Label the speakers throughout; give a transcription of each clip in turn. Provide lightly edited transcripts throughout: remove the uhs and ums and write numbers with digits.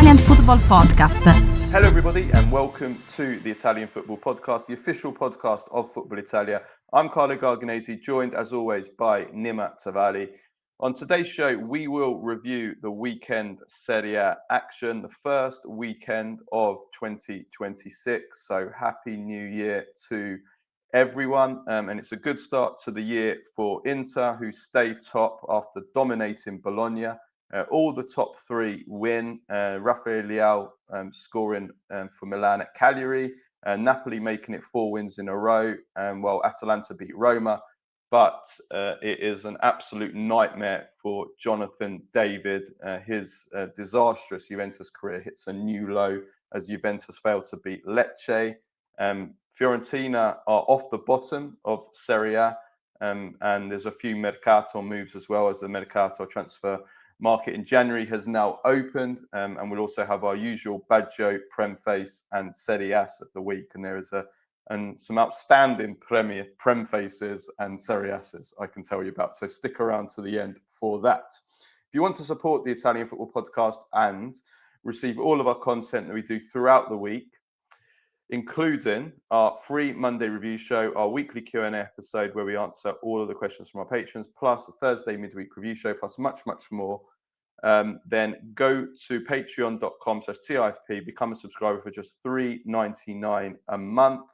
Speaker 1: Italian Football Podcast.
Speaker 2: Hello everybody and welcome to the Italian Football Podcast, the official podcast of Football Italia. I'm Carlo Garganese, joined as always by Nima and On today's show, we will review the weekend Serie A action, the first weekend of 2026. So happy new year to everyone. And it's a good start to the year for Inter, who stay top after dominating Bologna. All the top three win. Rafael Leao scoring for Milan at Cagliari. Napoli making it 4 wins in a row. While Atalanta beat Roma. But it is an absolute nightmare for Jonathan David. His disastrous Juventus career hits a new low as Juventus failed to beat Lecce. Fiorentina are off the bottom of Serie A. And there's a few Mercato moves as well, as the Mercato transfer market in January has now opened, and we'll also have our usual Baggio, Premface and Serie ASS of the week. And there is some outstanding Premfaces and Serie ASSes I can tell you about. So stick around to the end for that. If you want to support the Italian Football Podcast and receive all of our content that we do throughout the week, including our free Monday review show, our weekly Q&A episode where we answer all of the questions from our patrons, plus a Thursday midweek review show, plus much, much more, then go to patreon.com/TIFP, become a subscriber for just $3.99 a month.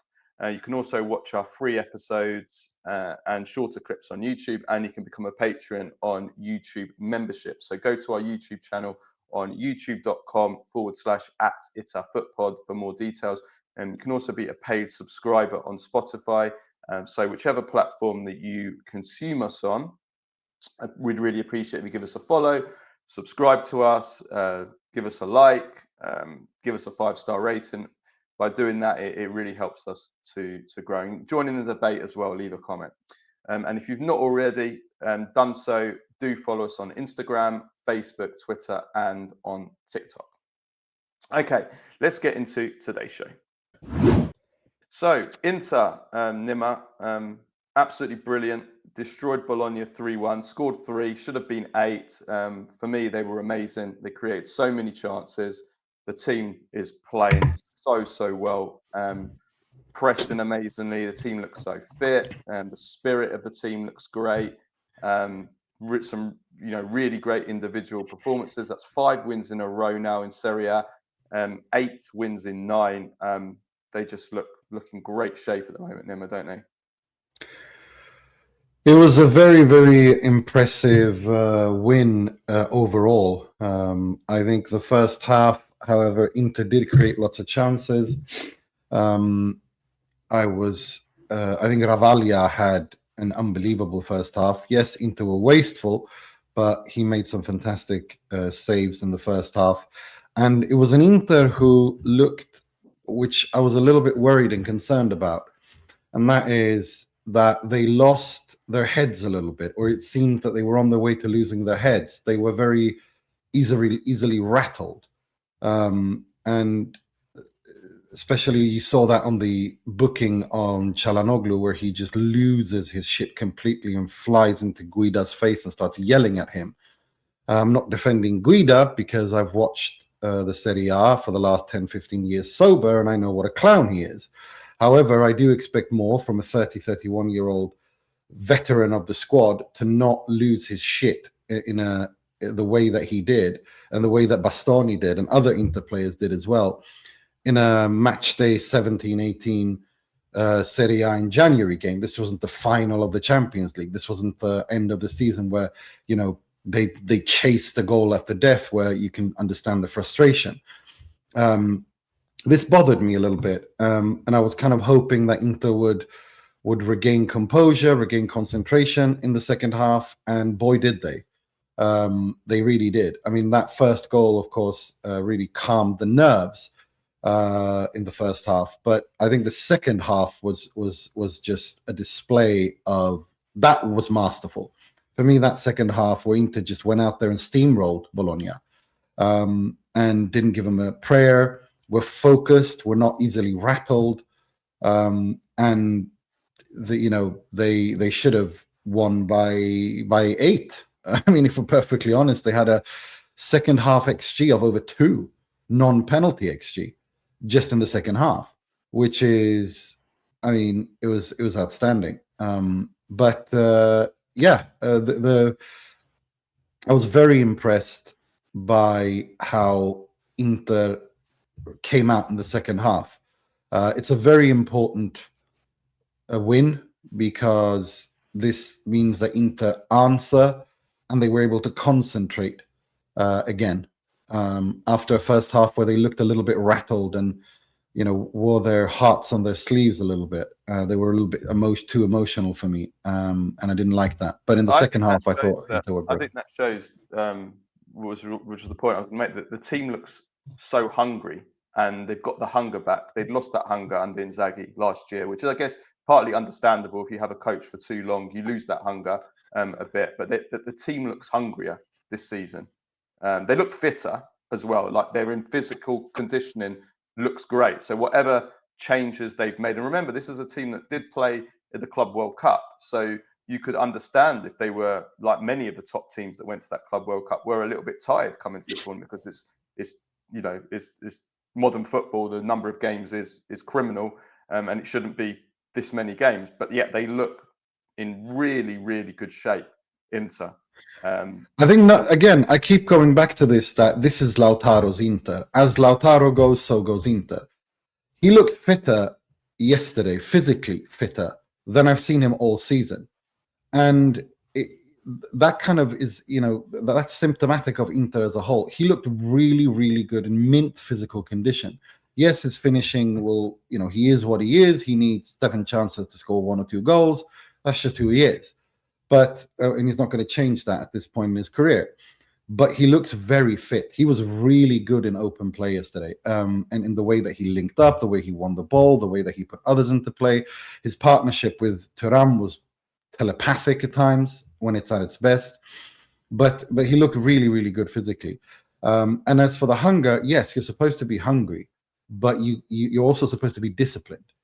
Speaker 2: You can also watch our free episodes and shorter clips on YouTube, and you can become a patron on YouTube membership. So go to our YouTube channel on youtube.com/@ItaFootPod for more details. And you can also be a paid subscriber on Spotify. So whichever platform that you consume us on, we'd really appreciate if you give us a follow, subscribe to us, give us a like, give us a 5-star rating. By doing that, it really helps us to grow. And join in the debate as well, leave a comment. And if you've not already done so, do follow us on Instagram, Facebook, Twitter, and on TikTok. Okay, let's get into today's show. So, Inter, Nima, absolutely brilliant. Destroyed Bologna 3-1, scored 3, should have been 8. For me, they were amazing. They created so many chances. The team is playing so well, pressing amazingly. The team looks so fit, and the spirit of the team looks great. Some really great individual performances. That's 5 wins in a row now in Serie A. 8 wins in 9. They just look in great shape at the moment, Nima, don't they?
Speaker 3: It was a very, very impressive win overall. I think the first half, however, Inter did create lots of chances. I think Ravaglia had an unbelievable first half. Yes, Inter were wasteful, but he made some fantastic saves in the first half. And it was an Inter who looked, which I was a little bit worried and concerned about. And that is that they lost their heads a little bit, or it seemed that they were on their way to losing their heads. They were very easily rattled. And especially you saw that on the booking on Çalhanoğlu, where he just loses his shit completely and flies into Guida's face and starts yelling at him. I'm not defending Guida because I've watched the Serie A for the last 10-15 years sober, and I know what a clown he is. However, I do expect more from a 31-year-old veteran of the squad to not lose his shit in the way that he did, and the way that Bastoni did, and other Inter players did as well, in a match day 17-18 Serie A in January game. This wasn't the final of the Champions League. This wasn't the end of the season where, they chased the goal at the death, where you can understand the frustration. This bothered me a little bit, and I was kind of hoping that Inter would regain composure, regain concentration in the second half, and boy, did they. They really did. I mean, that first goal, of course, really calmed the nerves in the first half, but I think the second half was just a display of that was masterful. For me, that second half where Inter just went out there and steamrolled Bologna and didn't give them a prayer, were focused, were not easily rattled, and they should have won by 8. I mean, if we're perfectly honest, they had a second half XG of over 2. non-penalty XG just in the second half, which is, I mean, it was outstanding. I was very impressed by how Inter came out in the second half. It's a very important win because this means that Inter answer, and they were able to concentrate again after a first half where they looked a little bit rattled and wore their hearts on their sleeves a little bit. They were a little bit too emotional for me, and I didn't like that. But in the second half, I thought Inter were great.
Speaker 2: I think that shows, which was the point I was going to make, that the team looks so hungry and they've got the hunger back. They'd lost that hunger under Inzaghi last year, which is, I guess, partly understandable. If you have a coach for too long, you lose that hunger a bit. But the team looks hungrier this season. They look fitter as well. Like, they're in physical conditioning. Looks great. So whatever changes they've made, and remember, this is a team that did play at the Club World Cup, so you could understand if they were, like many of the top teams that went to that Club World Cup, were a little bit tired coming to the tournament, because it's modern football. The number of games is criminal, and it shouldn't be this many games. But yet they look in really, really good shape. Inter.
Speaker 3: I think, again, I keep going back to this, that this is Lautaro's Inter. As Lautaro goes, so goes Inter. He looked fitter yesterday, physically fitter, than I've seen him all season. And that kind of is, that's symptomatic of Inter as a whole. He looked really, really good in mint physical condition. Yes, his finishing will, he is what he is. He needs 7 chances to score 1 or 2 goals. That's just who he is. But and he's not going to change that at this point in his career. But he looks very fit. He was really good in open play yesterday, and in the way that he linked up, the way he won the ball, the way that he put others into play. His partnership with Thuram was telepathic at times when it's at its best. But he looked really, really good physically. And as for the hunger, yes, you're supposed to be hungry, but you're also supposed to be disciplined.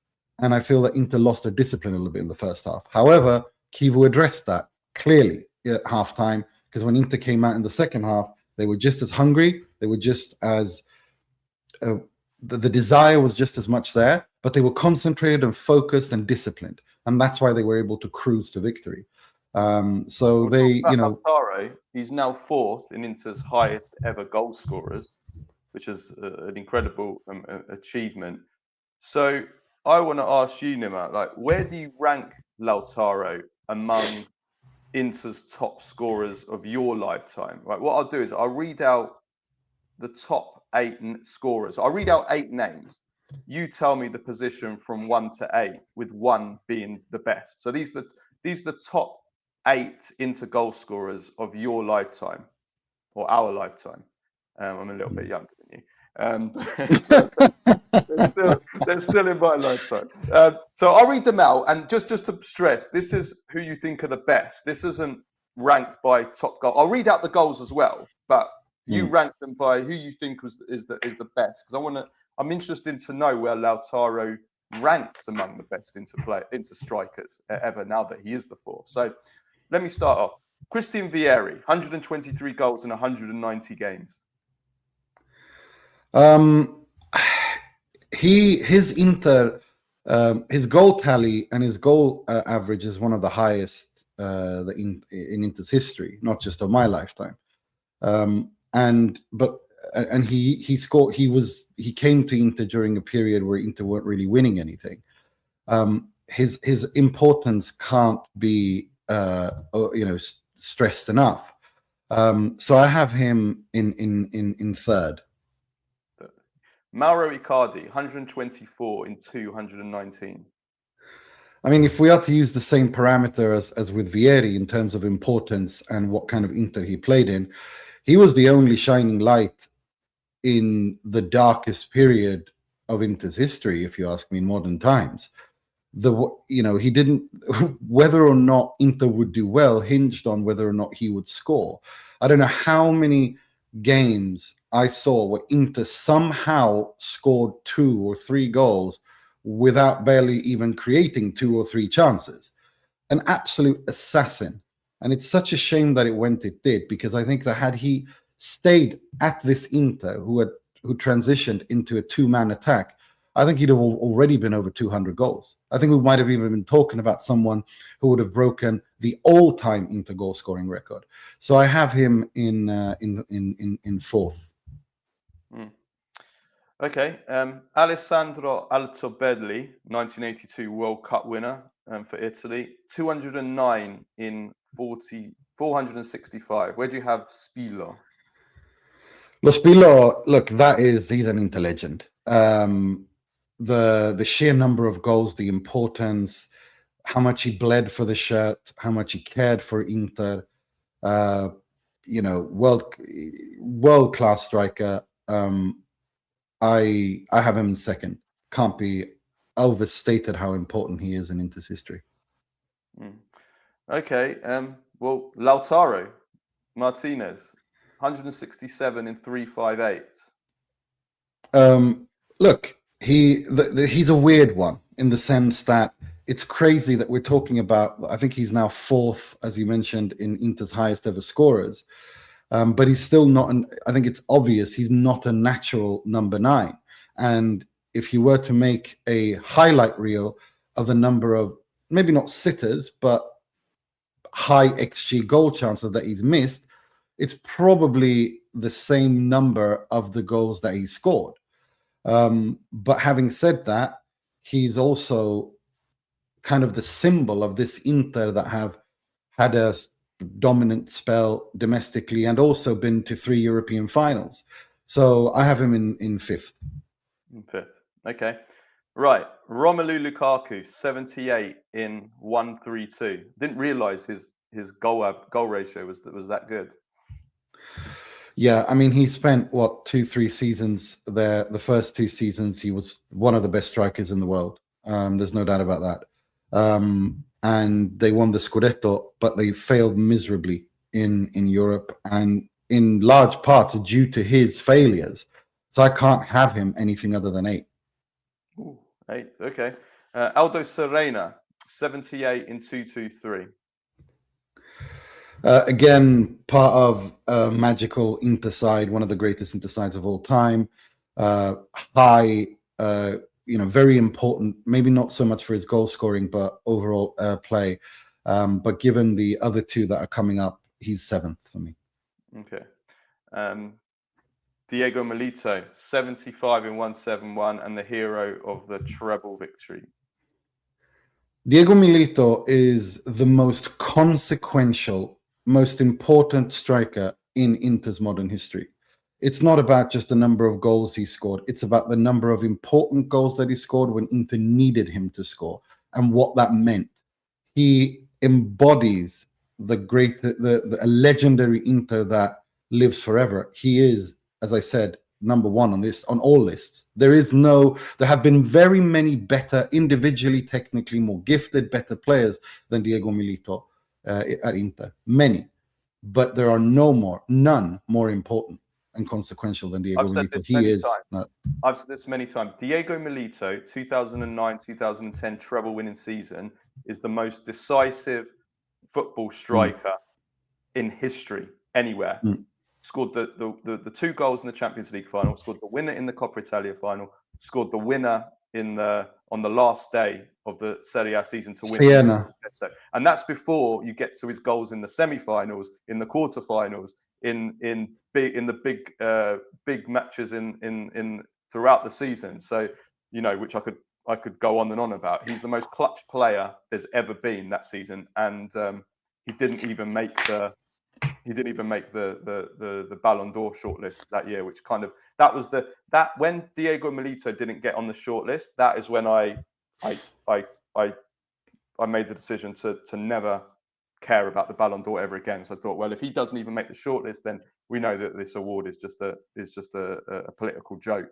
Speaker 3: And I feel that Inter lost their discipline a little bit in the first half. However, Kivu addressed that clearly at halftime, because when Inter came out in the second half, they were just as hungry. They were just as the desire was just as much there, but they were concentrated and focused and disciplined, and that's why they were able to cruise to victory. So they,
Speaker 2: Lautaro, he's now 4th in Inter's highest ever goal scorers, which is an incredible achievement. So I want to ask you, Nima, like, where do you rank Lautaro among Inter's top scorers of your lifetime? Right. What I'll do is I'll read out the top 8 scorers. I'll read out 8 names. You tell me the position from 1 to 8, with 1 being the best. So these are the top 8 Inter goal scorers of your lifetime, or our lifetime. I'm a little bit younger than you. So they're still in my lifetime. So I'll read them out, and just to stress, this is who you think are the best. This isn't ranked by top goal. I'll read out the goals as well, but you rank them by who you think is the best, because I'm interested to know where Lautaro ranks among the best Inter strikers ever, now that he is the 4th. So let me start off. Christian Vieri, 123 goals in 190 games.
Speaker 3: His Inter, his goal tally and his goal average is one of the highest in Inter's history, not just of my lifetime. And he scored. He came to Inter during a period where Inter weren't really winning anything. His importance can't be stressed enough. So I have him in 3rd.
Speaker 2: Mauro Icardi, 124 in 219.
Speaker 3: I mean, if we are to use the same parameter as with Vieri in terms of importance and what kind of Inter he played in, he was the only shining light in the darkest period of Inter's history, if you ask me, in modern times. He didn't, whether or not Inter would do well hinged on whether or not he would score. I don't know how many games I saw where Inter somehow scored 2 or 3 goals without barely even creating 2 or 3 chances. An absolute assassin. And it's such a shame that it did, because I think that had he stayed at this Inter, who had who transitioned into a two-man attack, I think he'd have already been over 200 goals. I think we might have even been talking about someone who would have broken the all-time Inter goal scoring record. So I have him in fourth.
Speaker 2: Okay, Alessandro Altobelli, 1982 World Cup winner for Italy, 209 in 465. Where do you have Spillo?
Speaker 3: Lo Spillo, look, he's an Inter legend. The sheer number of goals, the importance, how much he bled for the shirt, how much he cared for Inter. World class striker. I have him in second. Can't be overstated how important he is in Inter's history.
Speaker 2: Okay. Well, Lautaro Martinez, 167 in 358.
Speaker 3: Look, he's a weird one in the sense that it's crazy that we're talking about. I think he's now fourth, as you mentioned, in Inter's highest ever scorers. But he's still not. I think it's obvious he's not a natural number 9. And if you were to make a highlight reel of the number of maybe not sitters, but high XG goal chances that he's missed, it's probably the same number of the goals that he scored. But having said that, he's also kind of the symbol of this Inter that have had a dominant spell domestically and also been to 3 European finals. So I have him in fifth.
Speaker 2: Fifth. Okay. Right. Romelu Lukaku, 78 in 132. Didn't realize his goal ratio was that good.
Speaker 3: Yeah, I mean, he spent 2-3 seasons there. The first 2 seasons, he was one of the best strikers in the world. There's no doubt about that. And they won the Scudetto, but they failed miserably in Europe, and in large part due to his failures. So I can't have him anything other than 8.
Speaker 2: Ooh, 8. Okay. Aldo Serena, 78 in 223.
Speaker 3: Again, part of a magical Inter side, one of the greatest Inter sides of all time. High, very important, maybe not so much for his goal scoring, but overall play. But given the other 2 that are coming up, he's 7th for me.
Speaker 2: Okay. Diego Milito, 75 in 171, and the hero of the treble victory.
Speaker 3: Diego Milito is the most consequential, most important striker in Inter's modern history. It's not about just the number of goals he scored. It's about the number of important goals that he scored when Inter needed him to score and what that meant. He embodies the legendary Inter that lives forever. He is, as I said, number 1 on all lists. There have been very many better, individually, technically more gifted, better players than Diego Milito at Inter. Many. But there are none more important and consequential than Diego Milito.
Speaker 2: I've said this many times. Diego Milito, 2009-2010 treble winning season, is the most decisive football striker in history anywhere. Scored the 2 goals in the Champions League final, scored the winner in the Coppa Italia final, scored the winner on the last day of the Serie A season to win.
Speaker 3: Siena.
Speaker 2: And that's before you get to his goals in the semi-finals, in the quarterfinals, in the big matches in throughout the season. So, which I could go on and on about. He's the most clutch player there's ever been that season, and he didn't even make the Ballon d'Or shortlist that year, which kind of when Diego Milito didn't get on the shortlist, that is when I made the decision to never care about the Ballon d'Or ever again. So I thought, well, if he doesn't even make the shortlist, then we know that this award is just a political joke.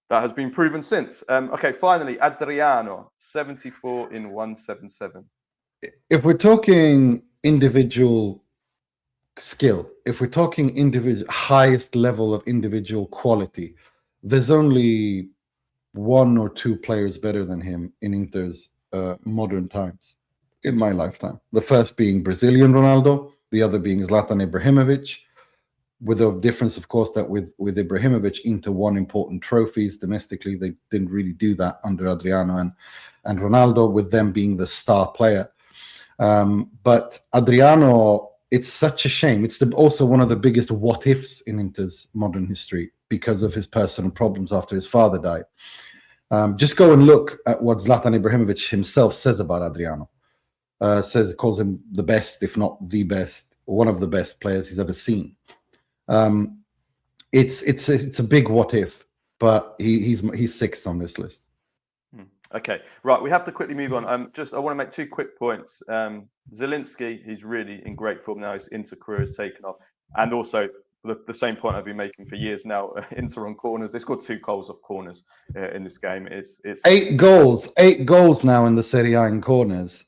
Speaker 2: That has been proven since. Okay, finally, Adriano, 74 in 177.
Speaker 3: If we're talking individual skill, if we're talking highest level of individual quality, there's only 1 or 2 players better than him in Inter's modern times, in my lifetime. The first being Brazilian Ronaldo, the other being Zlatan Ibrahimovic. with the difference, of course, that with Ibrahimovic, Inter won important trophies domestically. They didn't really do that under Adriano and Ronaldo, with them being the star player. But Adriano, it's such a shame. It's also one of the biggest what ifs in Inter's modern history because of his personal problems after his father died. Just go and look at what Zlatan Ibrahimovic himself says about Adriano. Calls him the best, if not the best, one of the best players he's ever seen. It's a big what if, but he's sixth on this list.
Speaker 2: Okay, right. We have to quickly move on. I want to make 2 quick points. Zielinski, he's really in great form now. His Inter career has taken off, and also the same point I've been making for years now. Inter on corners. They scored 2 goals off corners in this game. It's
Speaker 3: 8 goals now in the Serie A in corners.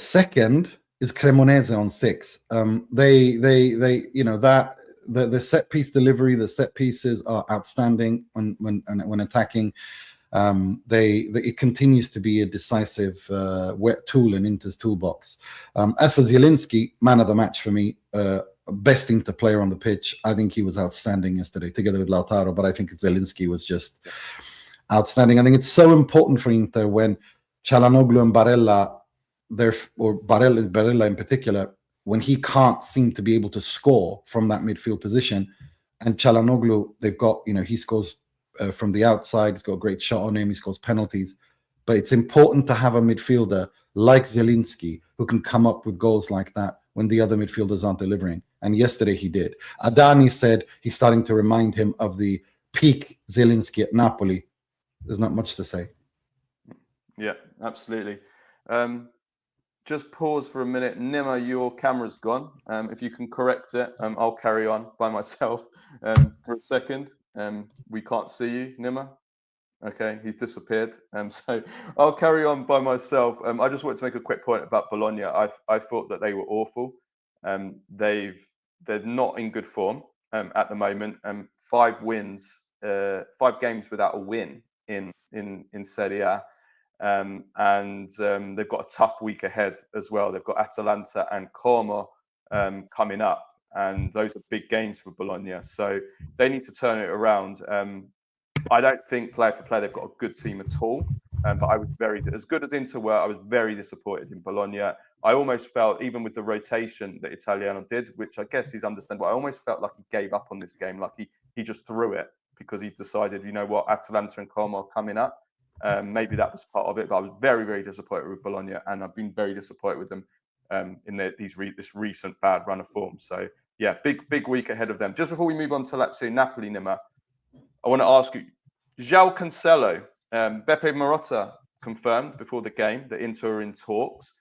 Speaker 3: Second is Cremonese on 6. They that. The set piece delivery, the set pieces are outstanding when attacking. It continues to be a decisive wet tool in Inter's toolbox. As for Zielinski, man of the match for me, best Inter player on the pitch. I think he was outstanding yesterday, together with Lautaro. But I think Zielinski was just outstanding. I think it's so important for Inter when Çalhanoğlu and Barella, Barella in particular, when he can't seem to be able to score from that midfield position. And Çalhanoğlu, they've got, he scores from the outside. He's got a great shot on him. He scores penalties. But it's important to have a midfielder like Zielinski who can come up with goals like that when the other midfielders aren't delivering. And yesterday he did. Adani said he's starting to remind him of the peak Zielinski at Napoli. There's not much to say.
Speaker 2: Yeah, absolutely. Just pause for a minute. Nima, your camera's gone. If you can correct it, I'll carry on by myself for a second. We can't see you, Nima. Okay, he's disappeared. So I'll carry on by myself. I just wanted to make a quick point about Bologna. I thought that they were awful. They're not in good form at the moment. 5 wins, 5 games without a win in Serie A. And they've got a tough week ahead as well. They've got Atalanta and Como coming up, and those are big games for Bologna. So they need to turn it around. I don't think player for player they've got a good team at all. But I was as good as Inter were, I was very disappointed in Bologna. I almost felt, even with the rotation that Italiano did, which I guess is understandable, I almost felt like he gave up on this game, like he just threw it because he decided, you know what, Atalanta and Como are coming up. Maybe that was part of it, but I was very, very disappointed with Bologna, and I've been very disappointed with them in this recent bad run of form. So yeah, big week ahead of them. Just before we move on to Lazio Napoli, Nima, I want to ask you, João Cancelo, Beppe Marotta confirmed before the game that Inter are in talks.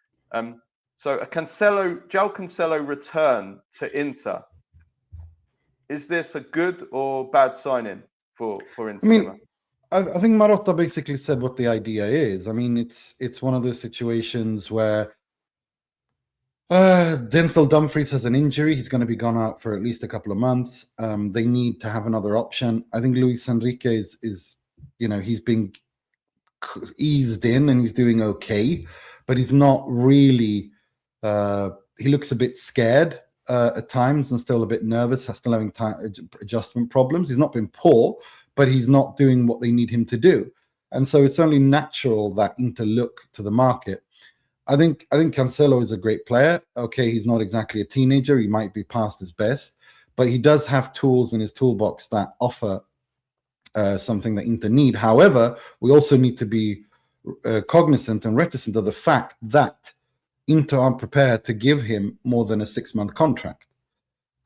Speaker 2: So a João Cancelo return to Inter, is this a good or bad signing for Inter? Nima?
Speaker 3: I think Marotta basically said what the idea is. I mean, it's one of those situations where Denzel Dumfries has an injury. He's going to be gone out for at least a couple of months. They need to have another option. I think Luis Enrique is he's been eased in and he's doing okay, but he's not really. He looks a bit scared at times and still a bit nervous. Still having adjustment problems. He's not been poor, but he's not doing what they need him to do. And so it's only natural that Inter look to the market. I think Cancelo is a great player. Okay, he's not exactly a teenager. He might be past his best, but he does have tools in his toolbox that offer something that Inter need. However, we also need to be cognizant and reticent of the fact that Inter aren't prepared to give him more than a 6-month contract.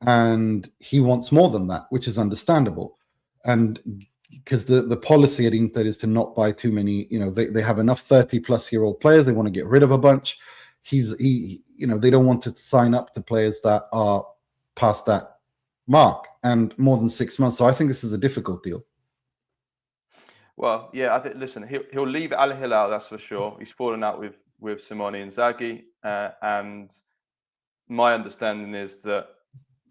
Speaker 3: And he wants more than that, which is understandable. And because the policy at Inter is to not buy too many, they have enough 30-plus-year-old players. They want to get rid of a bunch. They don't want to sign up to players that are past that mark and more than 6 months. So I think this is a difficult deal.
Speaker 2: Well, yeah, I think. Listen, he'll leave Al Hilal, that's for sure. He's fallen out with Simone Inzaghi, and my understanding is that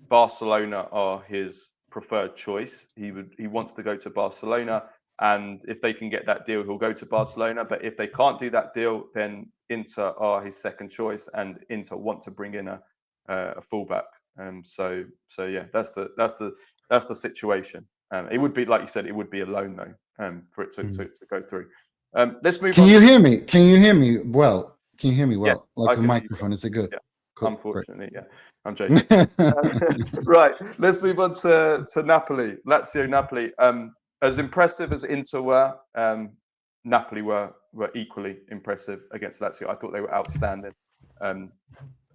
Speaker 2: Barcelona are his preferred choice. He wants to go to Barcelona, and if they can get that deal, he'll go to Barcelona. But if they can't do that deal, then Inter are his second choice, and Inter want to bring in a fullback So yeah, that's the situation. It would be, like you said, it would be a loan though, for it to go through. Let's move
Speaker 3: Can
Speaker 2: on.
Speaker 3: you hear me? Can you hear me well? Can you hear me
Speaker 2: Yeah,
Speaker 3: well? Like
Speaker 2: I
Speaker 3: a
Speaker 2: can hear you.
Speaker 3: microphone, is it good?
Speaker 2: Yeah,
Speaker 3: Cool.
Speaker 2: unfortunately, yeah. I'm joking. Right, let's move on to Napoli. Lazio Napoli. As impressive as Inter were, Napoli were equally impressive against Lazio. I thought they were outstanding.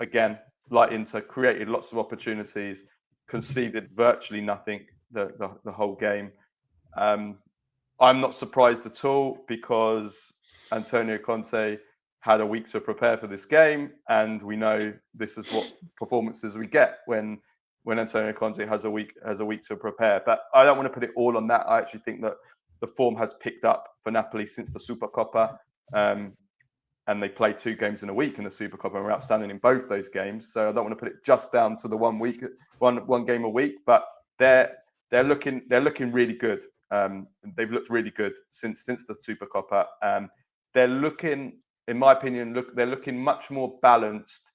Speaker 2: Again, like Inter, created lots of opportunities, conceded virtually nothing the whole game. I'm not surprised at all because Antonio Conte had a week to prepare for this game, and we know this is what performances we get when Antonio Conte has a week to prepare. But I don't want to put it all on that. I actually think that the form has picked up for Napoli since the Supercoppa, and they played 2 games in a week in the Supercoppa and were outstanding in both those games. So I don't want to put it just down to the one game a week, but they're looking really good. They've looked really good since the Supercoppa. They're looking, in my opinion, they're looking much more balanced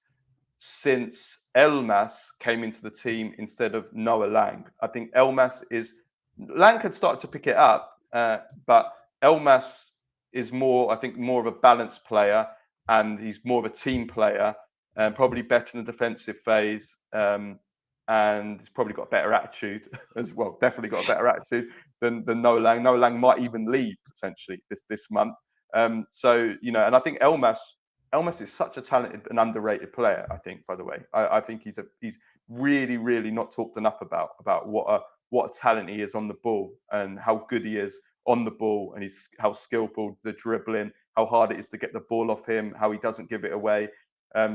Speaker 2: since Elmas came into the team instead of Noah Lang. I think Lang had started to pick it up, but Elmas is more of a balanced player, and he's more of a team player, and probably better in the defensive phase. And he's probably got a better attitude as well. Definitely got a better attitude than Noah Lang. Noah Lang might even leave potentially this month. So and I think Elmas is such a talented and underrated player. I think, by the way, I think he's really, really not talked enough about what a talent he is on the ball and how good he is on the ball, and how skillful, the dribbling, how hard it is to get the ball off him, how he doesn't give it away.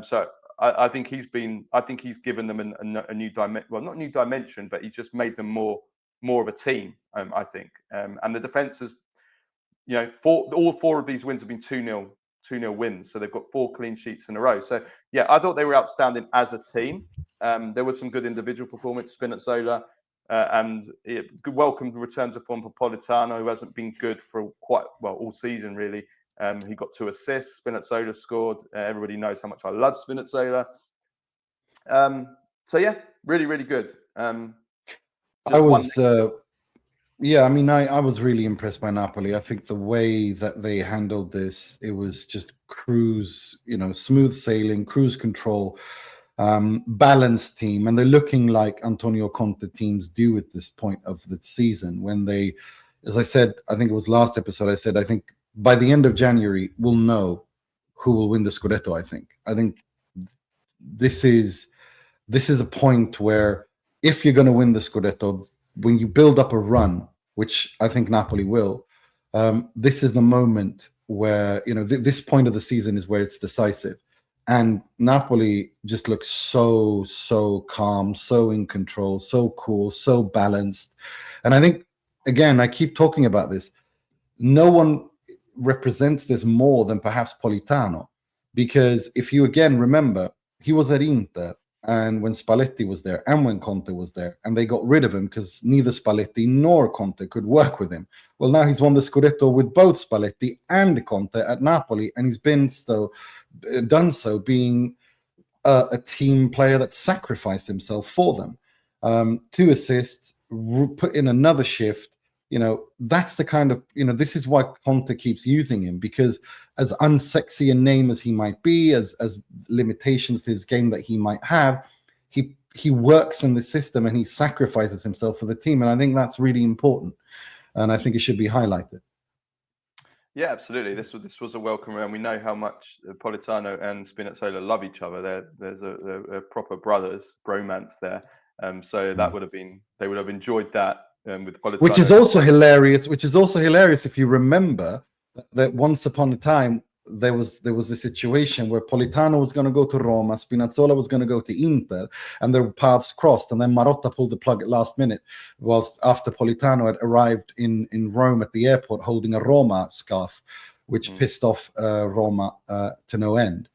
Speaker 2: So I think he's given them a new dimension. Well, not a new dimension, but he's just made them more of a team. I think, and the defense has, all 4 of these wins have been 2-0 wins. So they've got 4 clean sheets in a row. So yeah, I thought they were outstanding as a team. There was some good individual performance, Spinazzola, and welcome return to form for Politano, who hasn't been good for quite all season really. He got 2 assists. Spinazzola scored. Everybody knows how much I love Spinazzola. So yeah, really, really good.
Speaker 3: Yeah, I mean, I was really impressed by Napoli. I think the way that they handled this, it was just smooth sailing, cruise control, balanced team. And they're looking like Antonio Conte teams do at this point of the season. When they, as I said, I think it was last episode, I said, I think by the end of January, we'll know who will win the Scudetto, I think this is a point where if you're going to win the Scudetto, when you build up a run, which I think Napoli will, this is the moment where, this point of the season is where it's decisive. And Napoli just looks so calm, so in control, so cool, so balanced. And I think, again, I keep talking about this. No one represents this more than perhaps Politano. Because if you again remember, he was at Inter, and when Spalletti was there and when Conte was there, and they got rid of him because neither Spalletti nor Conte could work with him. Well, now he's won the Scudetto with both Spalletti and Conte at Napoli, and he's done so being a team player that sacrificed himself for them. 2 assists, put in another shift. That's the kind of, this is why Conte keeps using him, because as unsexy a name as he might be, as limitations to his game that he might have, he works in the system and he sacrifices himself for the team. And I think that's really important. And I think it should be highlighted.
Speaker 2: Yeah, absolutely. This was a welcome round. We know how much Politano and Spinazzola love each other. There's a proper brothers bromance there. So that they would have enjoyed that with Politano.
Speaker 3: Which is also hilarious if you remember that once upon a time there was a situation where Politano was going to go to Roma, Spinazzola was going to go to Inter, and their paths crossed, and then Marotta pulled the plug at last minute, whilst after Politano had arrived in Rome at the airport holding a Roma scarf, which pissed off Roma to no end.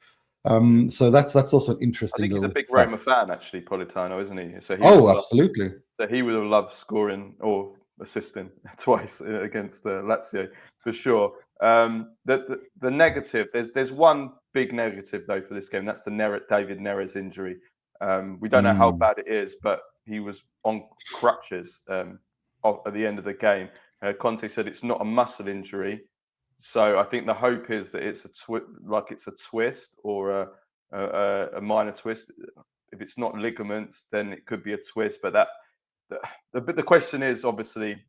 Speaker 3: So that's also an interesting.
Speaker 2: I think he's a big Roma fan, actually, Politano, isn't he? So
Speaker 3: absolutely.
Speaker 2: So he would have loved scoring or assisting twice against Lazio for sure. The negative, there's one big negative though for this game. That's the David Neres injury. We don't know how bad it is, but he was on crutches at the end of the game. Conte said it's not a muscle injury, so I think the hope is that it's a twist or a minor twist. If it's not ligaments, then it could be a twist. But the question is obviously,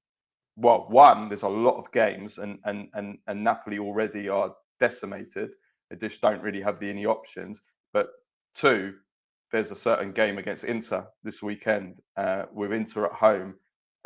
Speaker 2: well, one, there's a lot of games, and Napoli already are decimated. They just don't really have any options. But two, there's a certain game against Inter this weekend with Inter at home,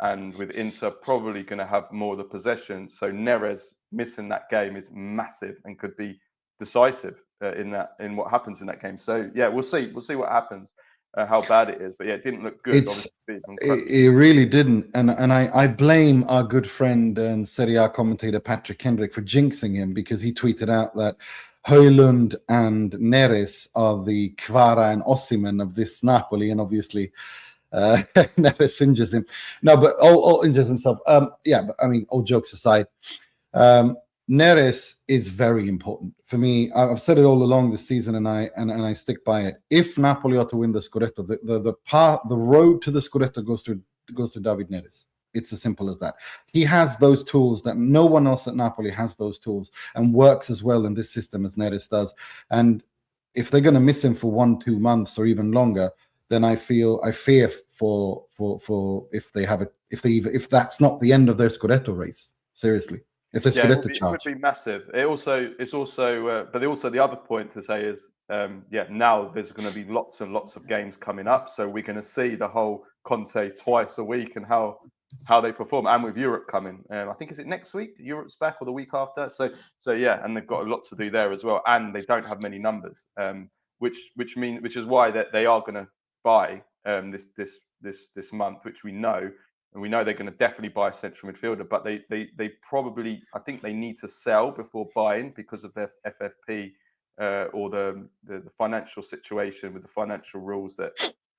Speaker 2: and with Inter probably going to have more of the possession. So Neres missing that game is massive and could be decisive in what happens in that game. So yeah, we'll see what happens, how bad it is. But yeah, it didn't look good.
Speaker 3: It really didn't, and I blame our good friend and Serie A commentator Patrick Kendrick for jinxing him, because he tweeted out that Højlund and Neres are the Kvara and Osimhen of this Napoli, and obviously Neres injures him. No, but all injures himself. Yeah, but I mean, all jokes aside, Neres is very important for me. I've said it all along this season, and I stick by it. If Napoli are to win the Scudetto, the road to the Scudetto goes to David Neres. It's as simple as that. He has those tools that no one else at Napoli has, those tools, and works as well in this system as Neres does. And if they're going to miss him for 1-2 months or even longer, then I fear for if that's not the end of their Scudetto race. Seriously. If the Scudetto charge,
Speaker 2: it would be massive. It's also the other point to say is, now there's going to be lots and lots of games coming up, so we're going to see the whole Conte twice a week and how they perform, and with Europe coming, I think is it next week? Europe's back, or the week after? So yeah, and they've got a lot to do there as well, and they don't have many numbers, which is why that they are going to buy this month, which we know. And we know they're going to definitely buy a central midfielder, but they probably, I think they need to sell before buying because of their FFP or the financial situation with the financial rules that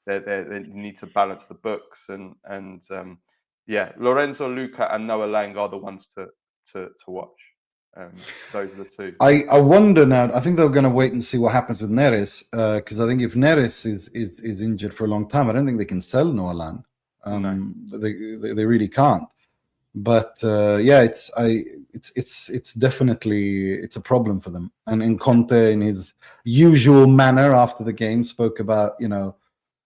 Speaker 2: they need to balance the books and Lorenzo, Luca, and Noah Lang are the ones to watch. Those are the two.
Speaker 3: I wonder now. I think they're going to wait and see what happens with Neres, because I think if Neres is injured for a long time, I don't think they can sell Noah Lang. No. They really can't. But it's definitely a problem for them. And Conte, in his usual manner after the game, spoke about,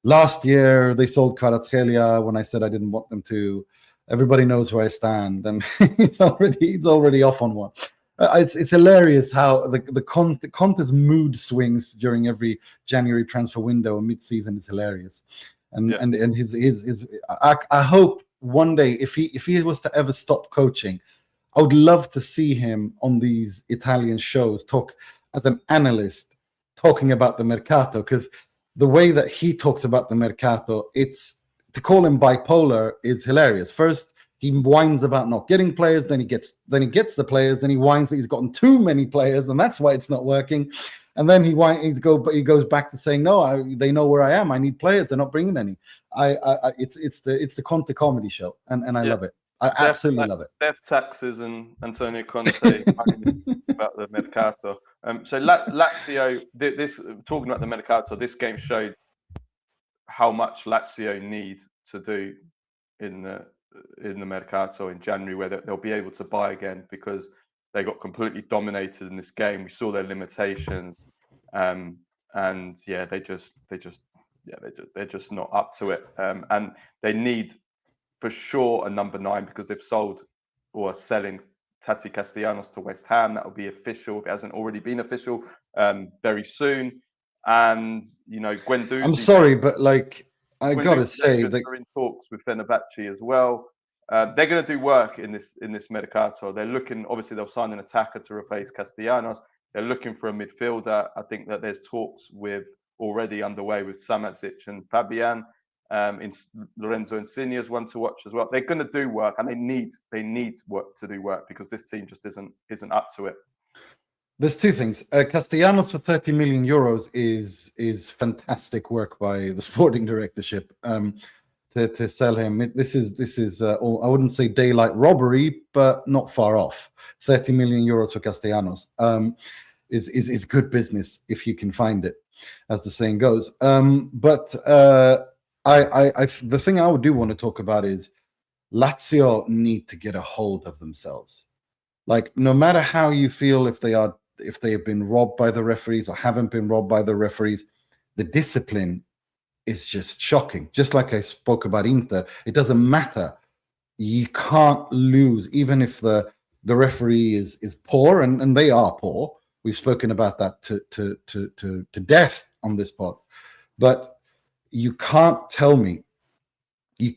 Speaker 3: last year they sold Kvaratskhelia when I said I didn't want them to. Everybody knows where I stand, and he's already off on one. It's hilarious how the Conte's mood swings during every January transfer window and mid-season is hilarious. And his I hope one day, if he was to ever stop coaching, I would love to see him on these Italian shows talk as an analyst, talking about the Mercato, because the way that he talks about the Mercato, it's to call him bipolar is hilarious. First, he whines about not getting players, then he gets the players, then he whines that he's gotten too many players, and that's why it's not working. And then he goes back to saying, no, they know where I am. I need players. They're not bringing any. It's the Conte comedy show, and I love it. I absolutely love it.
Speaker 2: Death taxes and Antonio Conte about the Mercato. So Lazio, talking about the Mercato, this game showed how much Lazio need to do in the Mercato in January, where they'll be able to buy again, because they got completely dominated in this game. We saw their limitations, and they're just not up to it. And they need for sure a number 9, because they've sold or are selling Tati Castellanos to West Ham. That will be official if it hasn't already been official very soon. And Guendouzi.
Speaker 3: I'm sorry, but I gotta say that
Speaker 2: they're in talks with Fenerbahce as well. They're going to do work in this Mercato. They're looking, obviously, they'll sign an attacker to replace Castellanos. They're looking for a midfielder. I think that there's talks already underway with Samacic and Fabian. Lorenzo Insigne is one to watch as well. They're going to do work, and they need work to do work, because this team just isn't up to it.
Speaker 3: There's two things. Castellanos for 30 million euros is fantastic work by the sporting directorship. To sell him, this is I wouldn't say daylight robbery, but not far off. 30 million euros for Castellanos is good business if you can find it. as the saying goes. But the thing I do want to talk about is Lazio need to get a hold of themselves. Like, no matter how you feel, if they have been robbed by the referees or haven't been robbed by the referees, the discipline is just shocking. Just like I spoke about Inter, it doesn't matter. You can't lose, even if the referee is poor, and they are poor. We've spoken about that to death on this pod. But you cannot tell me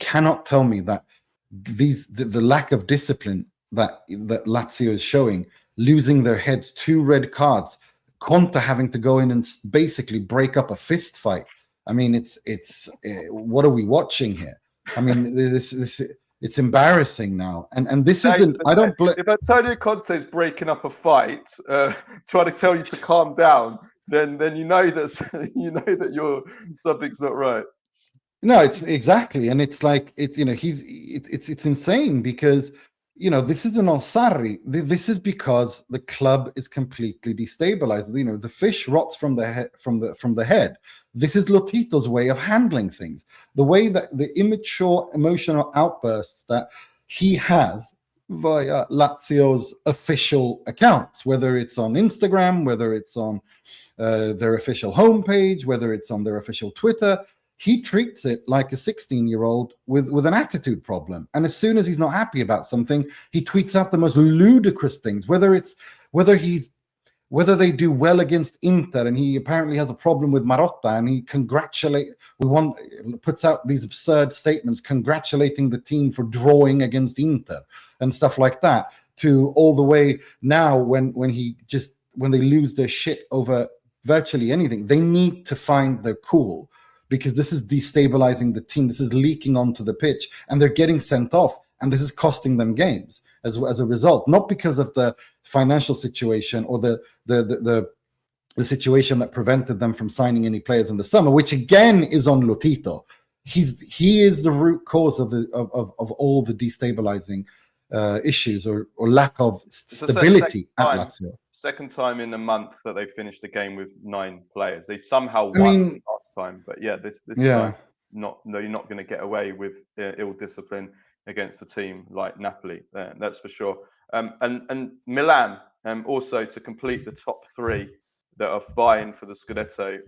Speaker 3: that the lack of discipline that Lazio is showing, losing their heads, 2 red cards, Conte having to go in and basically break up a fist fight. I mean, it's what are we watching here? I mean, this it's embarrassing now, and this isn't. I don't.
Speaker 2: If Antonio Conte is breaking up a fight, trying to tell you to calm down, then you know that you're something's not right.
Speaker 3: No, it's exactly, and it's like it's it's insane because this isn't on Sarri. This is because the club is completely destabilized. The fish rots from the head. This is Lotito's way of handling things. The way that the immature emotional outbursts that he has via Lazio's official accounts, whether it's on Instagram, whether it's on their official homepage, whether it's on their official Twitter. He treats it like a 16-year-old with an attitude problem. And as soon as he's not happy about something, he tweets out the most ludicrous things, whether they do well against Inter, and he apparently has a problem with Marotta, and he puts out these absurd statements congratulating the team for drawing against Inter and stuff like that, to all the way now when they lose their shit over virtually anything. They need to find their cool, because this is destabilizing the team. This is leaking onto the pitch, and they're getting sent off, and this is costing them games as a result, not because of the financial situation or the situation that prevented them from signing any players in the summer, which again is on Lotito. He is the root cause of all the destabilizing issues or lack of stability at Lazio.
Speaker 2: Second time in a month that they finished a game with 9 players. They somehow won last time, but this time, you're not going to get away with ill discipline against a team like Napoli. That's for sure. And Milan, also to complete the top 3 that are vying for the Scudetto,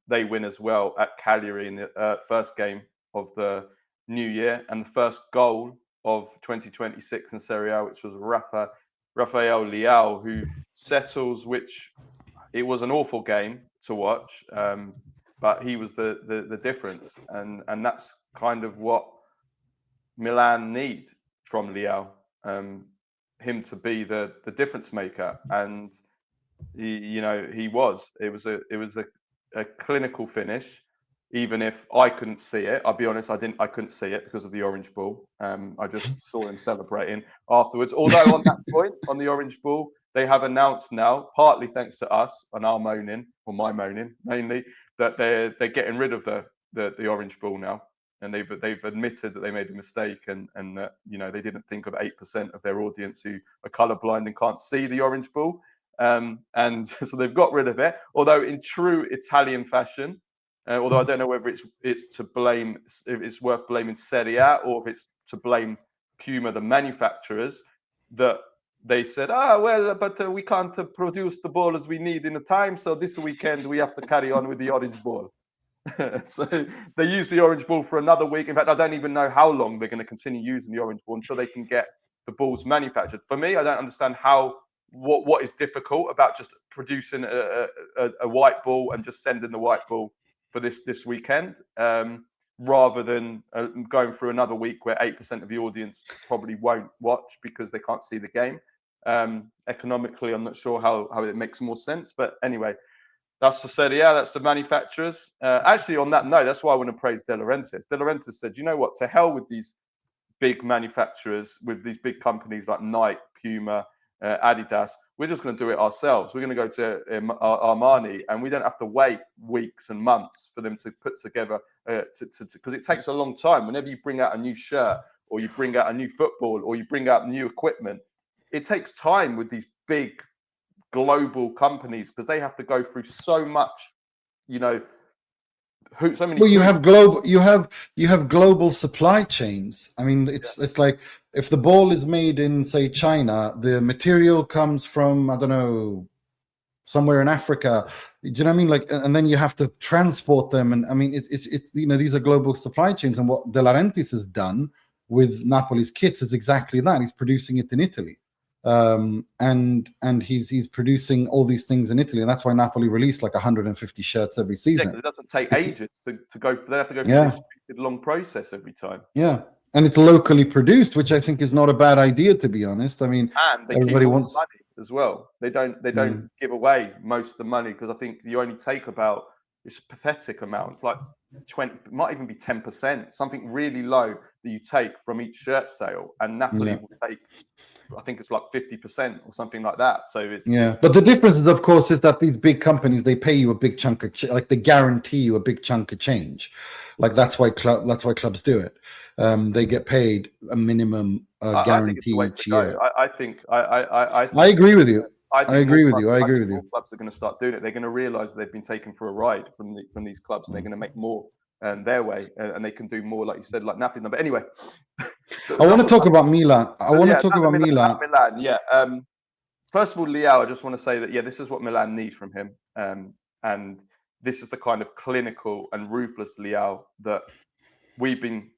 Speaker 2: they win as well at Cagliari in the first game of the new year, and the first goal of 2026 in Serie A, which was Rafael Leao, who settles, which it was an awful game to watch, but he was the difference, and that's kind of what Milan need from Leao, him to be the difference maker, and he was. It was a clinical finish. Even if I couldn't see it, I'll be honest, I couldn't see it because of the orange ball. I just saw him celebrating afterwards. Although on that point, on the orange ball, they have announced now, partly thanks to us and our moaning, or my moaning mainly, that they're getting rid of the orange ball now, and they've admitted that they made a mistake, and that they didn't think of 8% of their audience who are colourblind and can't see the orange ball, and so they've got rid of it. Although in true Italian fashion. Although I don't know whether it's to blame, if it's worth blaming Serie A, or if it's to blame Puma, the manufacturers, that they said, but we can't produce the ball as we need in the time, so this weekend we have to carry on with the orange ball. So they use the orange ball for another week. In fact, I don't even know how long they're going to continue using the orange ball until they can get the balls manufactured. For me, I don't understand what is difficult about just producing a white ball and just sending the white ball for this weekend, rather than going through another week where 8% of the audience probably won't watch because they can't see the game. Economically, I'm not sure how it makes more sense. But anyway, that's the Serie A, that's the manufacturers. Actually, on that note, that's why I want to praise De Laurentiis. De Laurentiis said, you know what, to hell with these big manufacturers, with these big companies like Nike, Puma, Adidas. We're just going to do it ourselves. We're going to go to Armani, and we don't have to wait weeks and months for them to put together, because it takes a long time. Whenever you bring out a new shirt, or you bring out a new football, or you bring out new equipment, it takes time with these big global companies, because they have to go through so much, so many.
Speaker 3: Well, you have global supply chains. I mean, it's like if the ball is made in, say, China, the material comes from, I don't know, somewhere in Africa. Do you know what I mean? Like, and then you have to transport them. And I mean, it's these are global supply chains. And what De Laurentiis has done with Napoli's kits is exactly that. He's producing it in Italy. And he's producing all these things in Italy, and that's why Napoli released like 150 shirts every season.
Speaker 2: Yeah, it doesn't take ages to go. They have to go through this stupid long process every time.
Speaker 3: Yeah, and it's locally produced, which I think is not a bad idea, to be honest. I mean,
Speaker 2: and they
Speaker 3: everybody
Speaker 2: keep all
Speaker 3: wants
Speaker 2: the money as well. They don't give away most of the money, because I think you only take about, it's a pathetic amount. It's like 20, it might even be 10%, something really low that you take from each shirt sale, and Napoli will take, I think it's like 50% or something like that. So it's
Speaker 3: but the difference is, of course, is that these big companies, they pay you a big chunk of like they guarantee you a big chunk of change. Like that's why clubs do it. They get paid a minimum guarantee each year.
Speaker 2: I think I
Speaker 3: agree with you.
Speaker 2: I
Speaker 3: agree with you.
Speaker 2: All clubs are going to start doing it. They're going to realise they've been taken for a ride from these clubs, and they're going to make more their way, and they can do more, like you said, like Napoli. But anyway,
Speaker 3: I want to talk about Milan. Milan.
Speaker 2: Yeah. First of all, Leao, I just want to say that this is what Milan need from him, and this is the kind of clinical and ruthless Leao that we've been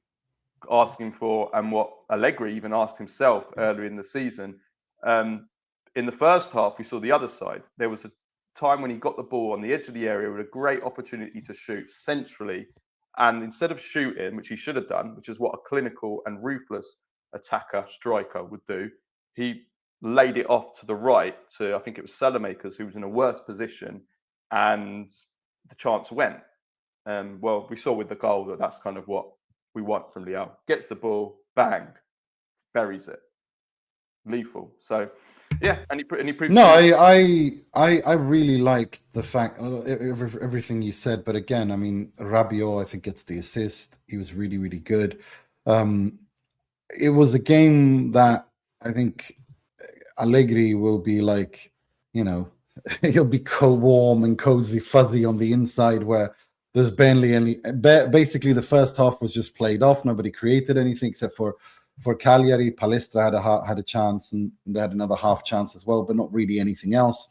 Speaker 2: asking for, and what Allegri even asked himself earlier in the season. In the first half, we saw the other side. There was a time when he got the ball on the edge of the area with a great opportunity to shoot centrally, and instead of shooting, which he should have done, which is what a clinical and ruthless striker would do, he laid it off to the right to, I think it was Salamakers, who was in a worse position, and the chance went. Well, we saw with the goal that that's kind of what we want from Leao. Gets the ball, bang, buries it, lethal. So and he proved.
Speaker 3: No, I really like the fact everything you said, but again, I mean, Rabiot, I think, gets the assist. He was really, really good. It was a game that I think Allegri will be like, he'll be warm and cozy, fuzzy on the inside, where there's barely any. Basically, the first half was just played off. Nobody created anything except for Cagliari. Palestra had a chance, and they had another half chance as well, but not really anything else.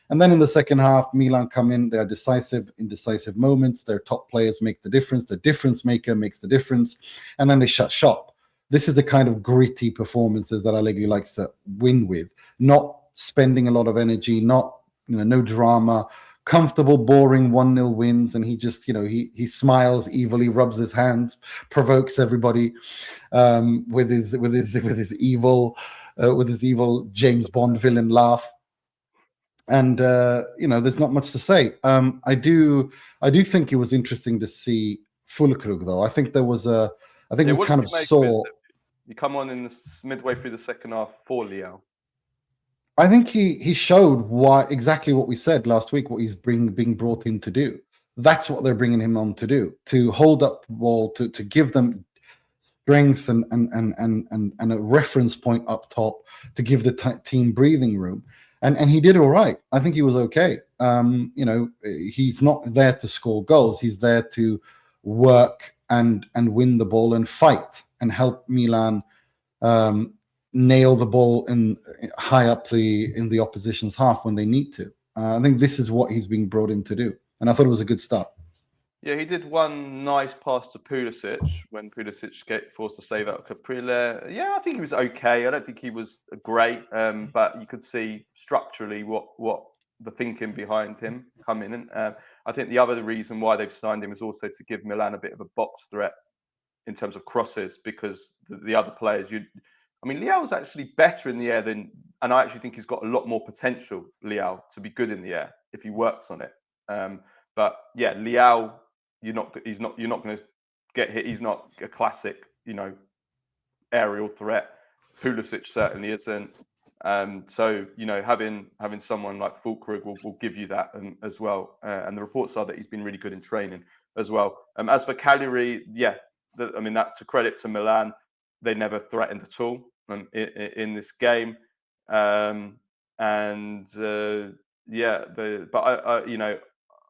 Speaker 3: And then in the second half, Milan come in. They are decisive in decisive moments. Their top players make the difference. The difference maker makes the difference, and then they shut shop. This is the kind of gritty performances that Allegri likes to win with. Not spending a lot of energy, not no drama. Comfortable, boring 1-0 wins, and he just, he smiles evilly, rubs his hands, provokes everybody with his evil James Bond villain laugh. And there's not much to say. I do think it was interesting to see Fulkrug, though. I think we kind of saw.
Speaker 2: You come on in midway through the second half for Leao.
Speaker 3: I think he showed exactly what we said last week, what he's being brought in to do. That's what they're bringing him on to do, to hold up the ball, to give them strength and a reference point up top, to give the team breathing room. And he did all right. I think he was okay. He's not there to score goals. He's there to work and win the ball and fight and help Milan nail the ball high up in the opposition's half when they need to. I think this is what he's being brought in to do, and I thought it was a good start.
Speaker 2: Yeah, he did one nice pass to Pulisic when Pulisic get forced to save out Caprile. Yeah, I think he was okay. I don't think he was great, but you could see structurally what the thinking behind him coming in. I think the other reason why they've signed him is also to give Milan a bit of a box threat in terms of crosses, because the other players, Leao's actually better in the air and I actually think he's got a lot more potential, Leao, to be good in the air if he works on it. But yeah, Leao, you're not going to get hit. He's not a classic, aerial threat. Pulisic certainly isn't. So having someone like Fulkrug will give you that as well. And the reports are that he's been really good in training as well. As for Cagliari, that's to credit to Milan. They never threatened at all in this game.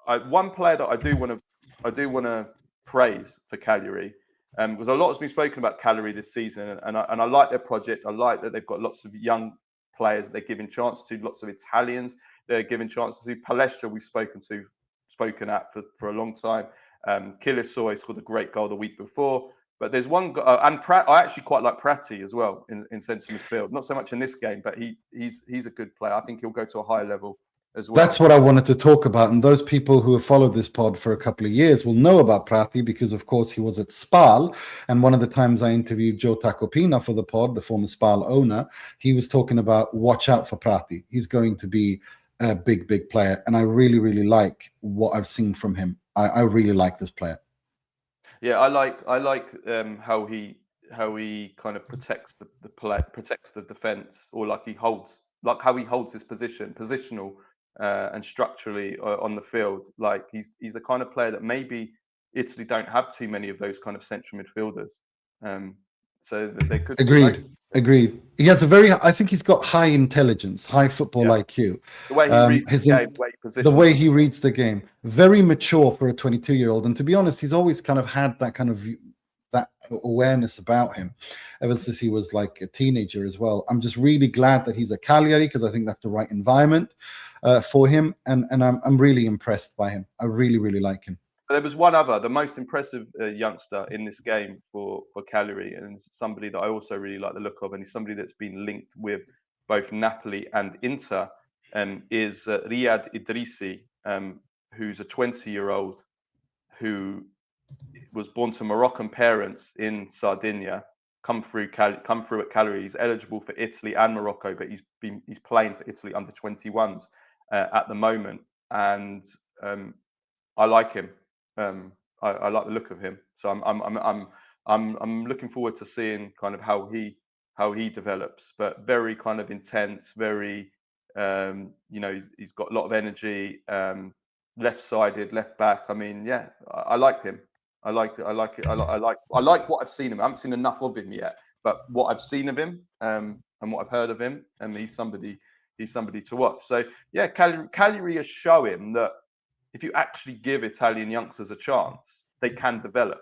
Speaker 2: one player that I do want to praise for Cagliari, because a lot has been spoken about Cagliari this season, and I like their project. I like that they've got lots of young players that they're giving chance to, lots of Italians they're giving chances to. Palestra we've spoken at for a long time. Kilisoi scored a great goal the week before. But there's one, and I actually quite like Prati as well in centre midfield. Not so much in this game, but he's a good player. I think he'll go to a higher level as well.
Speaker 3: That's what I wanted to talk about. And those people who have followed this pod for a couple of years will know about Prati because, of course, he was at Spal. And one of the times I interviewed Joe Tacopina for the pod, the former Spal owner, he was talking about watch out for Prati. He's going to be a big, big player. And I really, really like what I've seen from him. I really like this player.
Speaker 2: Yeah, I like how he kind of protects the defense, or how he holds his positional and structurally on the field. Like he's the kind of player that maybe Italy don't have too many of those kind of central midfielders. So that they could.
Speaker 3: Agreed. He has I think he's got high intelligence, high football IQ.
Speaker 2: The way he reads the game,
Speaker 3: the way he reads the game, very mature for a 22-year-old. And to be honest, he's always kind of had that kind of that awareness about him ever since he was like a teenager as well. I'm just really glad that he's a Cagliari because I think that's the right environment for him. And I'm really impressed by him. I really, really like him.
Speaker 2: There was one other, the most impressive youngster in this game for Cagliari, and somebody that I also really like the look of, and he's somebody that's been linked with both Napoli and Inter, is Riyad Idrissi, who's a 20-year-old who was born to Moroccan parents in Sardinia, come through at Cagliari. He's eligible for Italy and Morocco, but he's playing for Italy under 21s at the moment, and I like him. I like the look of him, so I'm looking forward to seeing kind of how he develops. But very kind of intense, very he's got a lot of energy. Left-sided, left back. I mean, yeah, I liked him. I like what I've seen him. I haven't seen enough of him yet, but what I've seen of him and what I've heard of him, and he's somebody to watch. So yeah, Cagliari is showing that if you actually give Italian youngsters a chance, they can develop.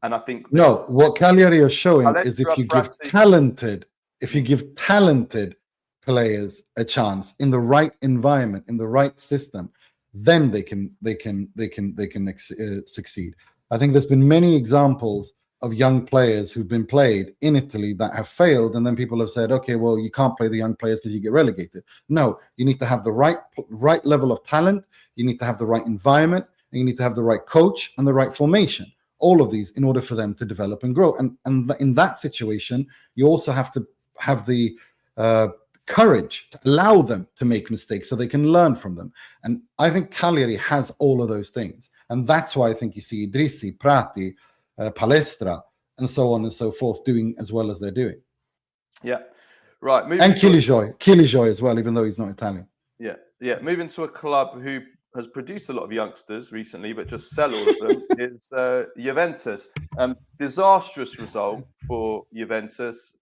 Speaker 2: And I think
Speaker 3: what Cagliari are showing is if you give talented players a chance in the right environment, in the right system, then they can succeed. I think there's been many examples of young players who've been played in Italy that have failed, and then people have said, okay, well, you can't play the young players because you get relegated. No, you need to have the right level of talent, you need to have the right environment, and you need to have the right coach and the right formation. All of these in order for them to develop and grow. And in that situation, you also have to have the courage to allow them to make mistakes so they can learn from them. And I think Cagliari has all of those things. And that's why I think you see Idrissi, Prati, Palestra, and so on and so forth doing as well as they're doing.
Speaker 2: Yeah, right.
Speaker 3: And Kilisjoy as well, even though he's not Italian.
Speaker 2: Yeah. Moving to a club who has produced a lot of youngsters recently, but just sell all of them, is Juventus. Disastrous result for Juventus.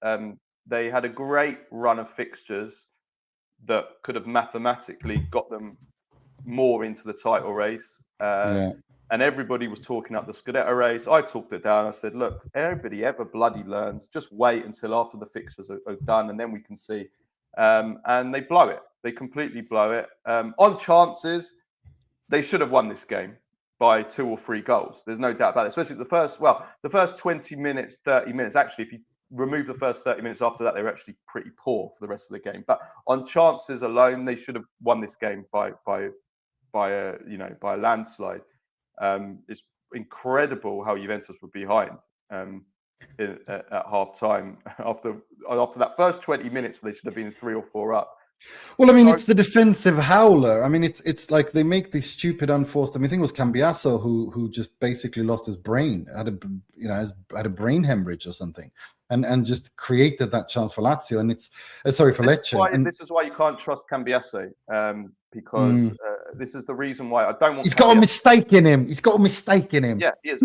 Speaker 2: They had a great run of fixtures that could have mathematically got them more into the title race. And everybody was talking up the Scudetto race. I talked it down. I said, look, everybody ever bloody learns. Just wait until after the fixtures are done, and then we can see. And they blow it. They completely blow it. On chances, they should have won this game by 2 or 3 goals. There's no doubt about it. Especially the first 20 minutes, 30 minutes. Actually, if you remove the first 30 minutes after that, they were actually pretty poor for the rest of the game. But on chances alone, they should have won this game by a landslide. It's incredible how Juventus were behind at half time after that first 20 minutes. They should have been 3 or 4 up.
Speaker 3: Well, I mean, it's the defensive howler. I mean, it's like they make these stupid unforced. I mean, I think it was Cambiasso who just basically lost his brain, had a brain hemorrhage or something, and just created that chance for Lazio. And it's for Lecce.
Speaker 2: This is why you can't trust Cambiasso, because this is the reason why I don't want.
Speaker 3: He's got a mistake in him. Yeah,
Speaker 2: he is.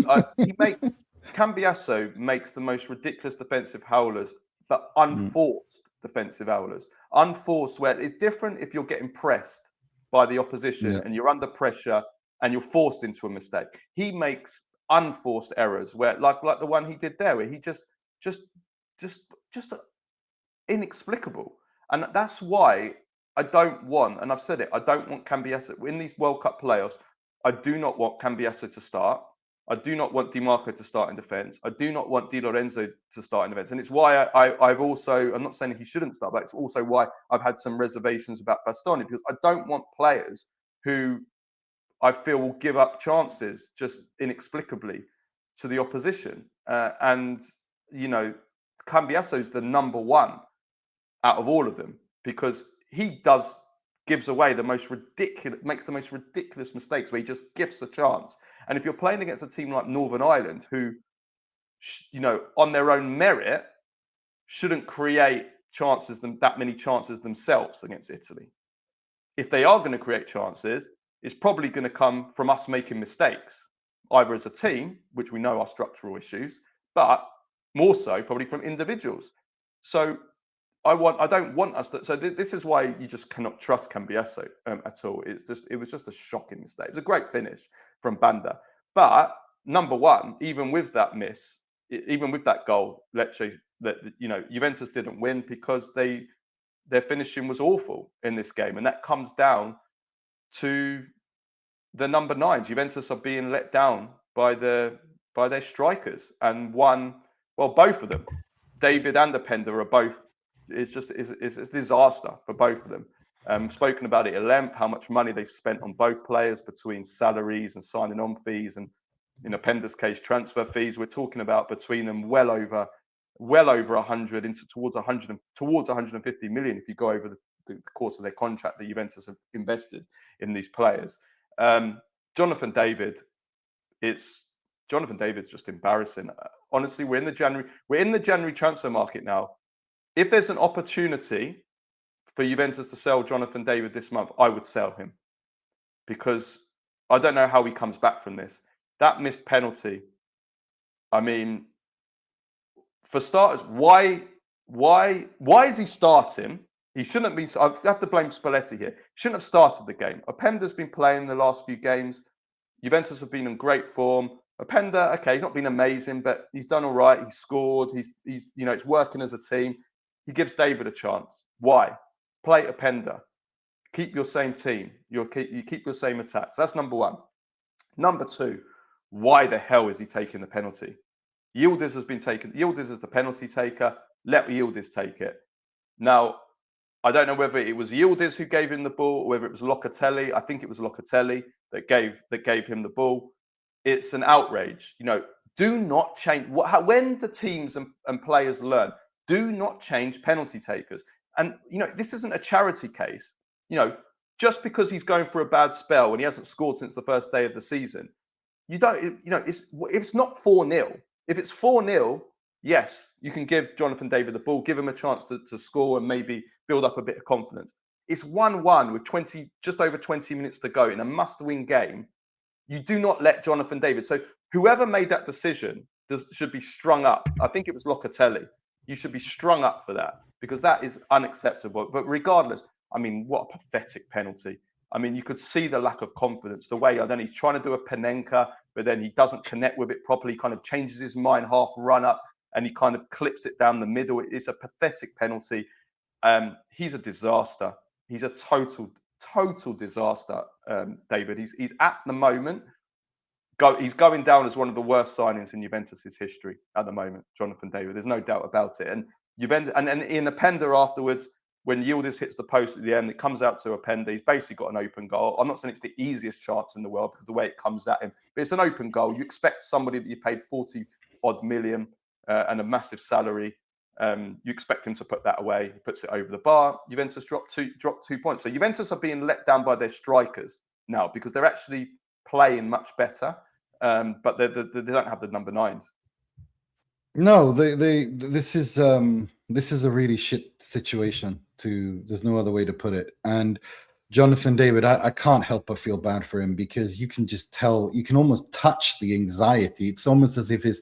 Speaker 2: Cambiasso makes the most ridiculous defensive howlers, but unforced defensive howlers. Unforced, where it's different if you're getting pressed by the opposition and you're under pressure and you're forced into a mistake. He makes unforced errors where, like the one he did there, where he just inexplicable. And that's why I don't want, and I've said it, I don't want Cambiasso in these World Cup playoffs. I do not want Cambiasso to start. I do not want Di Marco to start in defence. I do not want Di Lorenzo to start in defence. And it's why I've also, I'm not saying he shouldn't start, but it's also why I've had some reservations about Bastoni, because I don't want players who I feel will give up chances just inexplicably to the opposition. And, you know, Cambiasso's the number one out of all of them, because he gives away the most ridiculous, makes the most ridiculous mistakes where he just gifts a chance. And if you're playing against a team like Northern Ireland, who, you know, on their own merit, shouldn't create that many chances themselves against Italy. If they are going to create chances, it's probably going to come from us making mistakes, either as a team, which we know are structural issues, but more so probably from individuals. So I don't want us to. So this is why you just cannot trust Cambiasso at all. It was just a shocking mistake. It was a great finish from Banda, but number one, even with that miss, even with that goal, Lecce, that, you know, Juventus didn't win because their finishing was awful in this game, and that comes down to the number nines. Juventus are being let down by their strikers, and both of them, David and Openda, are both. It's a disaster for both of them. Spoken about it at length, how much money they've spent on both players between salaries and signing on fees, and in Openda's case, transfer fees. We're talking about between them well over 100 towards 150 million if you go over the course of their contract that Juventus have invested in these players. Jonathan David's just embarrassing. Honestly, we're in the January transfer market now. If there's an opportunity for Juventus to sell Jonathan David this month, I would sell him, because I don't know how he comes back from this. That missed penalty. I mean, for starters, why is he starting? He shouldn't be. I have to blame Spalletti here. He shouldn't have started the game. Openda's been playing the last few games. Juventus have been in great form. Openda, okay, he's not been amazing, but he's done all right. He's scored. He's you know, it's working as a team. He gives David a chance. Why? Play Openda. Keep your same team. You keep your same attacks. That's number one. Number two, why the hell is he taking the penalty? Yildiz has been taken. Yildiz is the penalty taker. Let Yildiz take it. Now, I don't know whether it was Yildiz who gave him the ball or whether it was Locatelli. I think it was Locatelli that gave him the ball. It's an outrage. You know, do not change. When the teams and players learn, do not change penalty takers. And, you know, this isn't a charity case. You know, just because he's going through a bad spell and he hasn't scored since the first day of the season, it's not 4-0. If it's 4-0, yes, you can give Jonathan David the ball, give him a chance to score and maybe build up a bit of confidence. It's 1-1 with just over 20 minutes to go in a must-win game. You do not let Jonathan David. So whoever made that decision should be strung up. I think it was Locatelli. You should be strung up for that, because that is unacceptable. But regardless, I mean, what a pathetic penalty. I mean, you could see the lack of confidence, the way he's trying to do a Panenka, but then he doesn't connect with it properly, kind of changes his mind, half run up, and he kind of clips it down the middle. It's a pathetic penalty. He's a disaster. He's a total disaster, David. He's at the moment, he's going down as one of the worst signings in Juventus's history at the moment, Jonathan David. There's no doubt about it. And Juventus, and in Openda afterwards, when Yildiz hits the post at the end, it comes out to Openda. He's basically got an open goal. I'm not saying it's the easiest chance in the world because of the way it comes at him, but it's an open goal. You expect somebody that you paid 40-odd million and a massive salary. You expect him to put that away. He puts it over the bar. Juventus dropped 2 points. So Juventus are being let down by their strikers now because they're actually playing much better, but they don't have the number nines.
Speaker 3: No, this is a really shit situation. There's no other way to put it. And Jonathan David, I can't help but feel bad for him, because you can just tell, you can almost touch the anxiety. It's almost as if his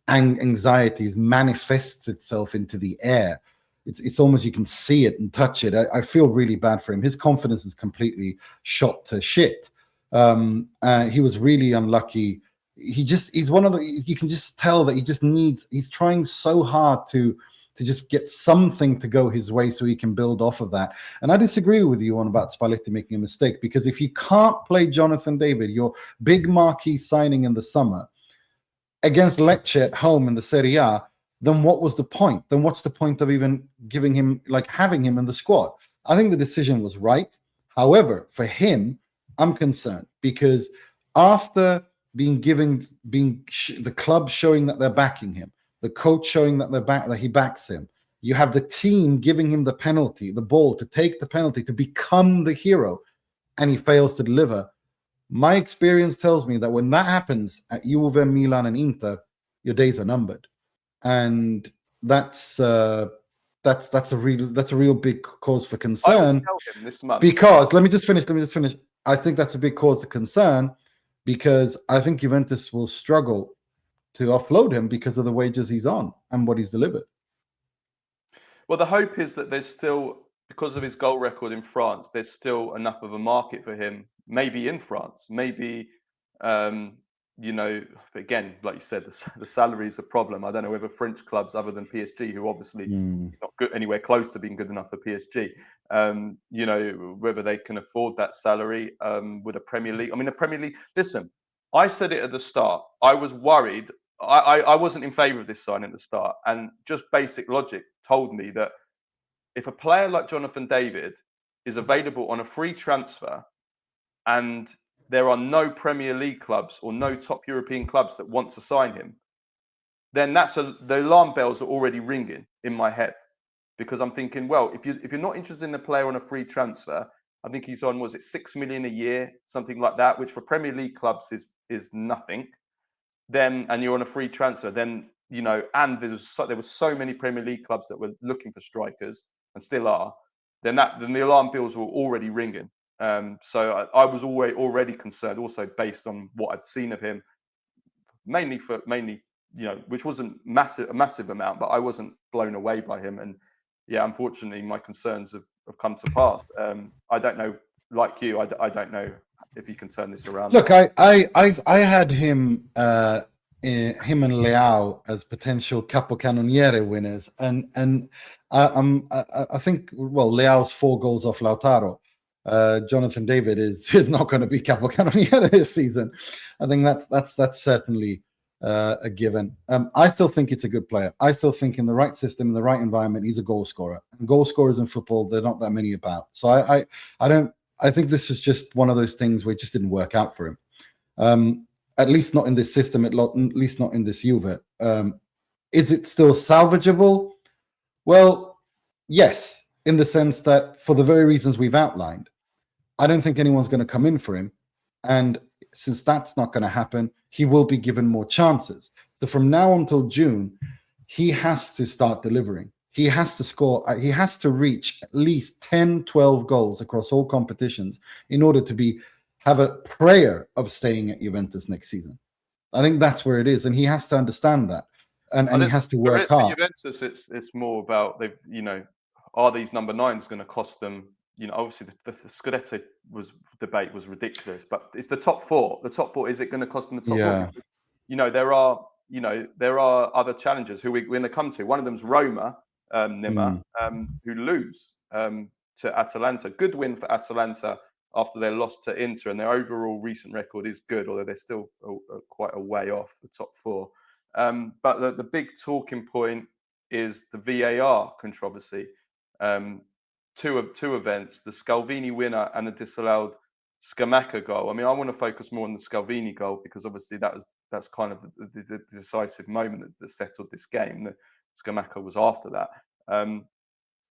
Speaker 3: anxiety manifests itself into the air. It's almost, you can see it and touch it. I feel really bad for him. His confidence is completely shot to shit. He was really unlucky. He's one of the, you can just tell that he's trying so hard to just get something to go his way so he can build off of that. And I disagree with you on about Spalletti making a mistake, because if you can't play Jonathan David, your big marquee signing in the summer, against Lecce at home in the Serie A, then what was the point? Then what's the point of even giving him, like, having him in the squad? I think the decision was right. However, for him, I'm concerned, because after the club showing that they're backing him, the coach showing that he backs him, you have the team giving him the ball to take the penalty, to become the hero, and he fails to deliver. My experience tells me that when that happens at Juve, Milan, and Inter, your days are numbered, and that's a real big cause for concern.
Speaker 2: I will tell him this month,
Speaker 3: because let me just finish. I think that's a big cause of concern, because I think Juventus will struggle to offload him because of the wages he's on and what he's delivered.
Speaker 2: Well, the hope is that there's still, because of his goal record in France, there's still enough of a market for him, maybe in France, maybe, again, like you said, the salary is a problem. I don't know whether French clubs other than PSG, who obviously is not good, anywhere close to being good enough for PSG, whether they can afford that salary with a Premier League. I mean, the Premier League, listen, I said it at the start. I was worried. I wasn't in favour of this sign at the start, and just basic logic told me that if a player like Jonathan David is available on a free transfer and there are no Premier League clubs or no top European clubs that want to sign him, then the alarm bells are already ringing in my head, because I'm thinking, well, if you're not interested in a player on a free transfer, I think he's on, was it 6 million a year, something like that, which for Premier League clubs is nothing. Then, and you're on a free transfer, then, and there was so many Premier League clubs that were looking for strikers and still are, then the alarm bells were already ringing. So I was already concerned, also based on what I'd seen of him, mainly, which wasn't a massive amount, but I wasn't blown away by him. And yeah, unfortunately, my concerns have come to pass. I don't know, like you, I don't know if you can turn this around.
Speaker 3: Look, I had him and Leao as potential Capocannoniere winners, and I think, well, Leao's 4 goals off Lautaro. Jonathan David is not going to be Capocannoniere this season. I think that's certainly a given. I still think it's a good player. I still think in the right system, in the right environment, he's a goal scorer. And goal scorers in football, there are not that many about. So I think this is just one of those things where it just didn't work out for him. At least not in this system, at least not in this Juve. Is it still salvageable? Well, yes, in the sense that for the very reasons we've outlined, I don't think anyone's going to come in for him. And since that's not going to happen, he will be given more chances. So from now until June, he has to start delivering. He has to score. He has to reach at least 10, 12 goals across all competitions in order to have a prayer of staying at Juventus next season. I think that's where it is. And he has to understand that. And he has to work hard.
Speaker 2: For Juventus, it's more about, are these number 9s going to cost them? Obviously the Scudetto debate was ridiculous, but it's the top 4. The top 4, is it going to cost them the top 4? Because, there are other challengers who we're going to come to. One of them's Roma, Nima, who lose to Atalanta. Good win for Atalanta after their loss to Inter, and their overall recent record is good, although they're still quite a way off the top 4. But the big talking point is the VAR controversy. Two events, the Scalvini winner and the disallowed Scamacca goal. I mean, I want to focus more on the Scalvini goal, because obviously that's kind of the decisive moment that settled this game. The Scamacca was after that.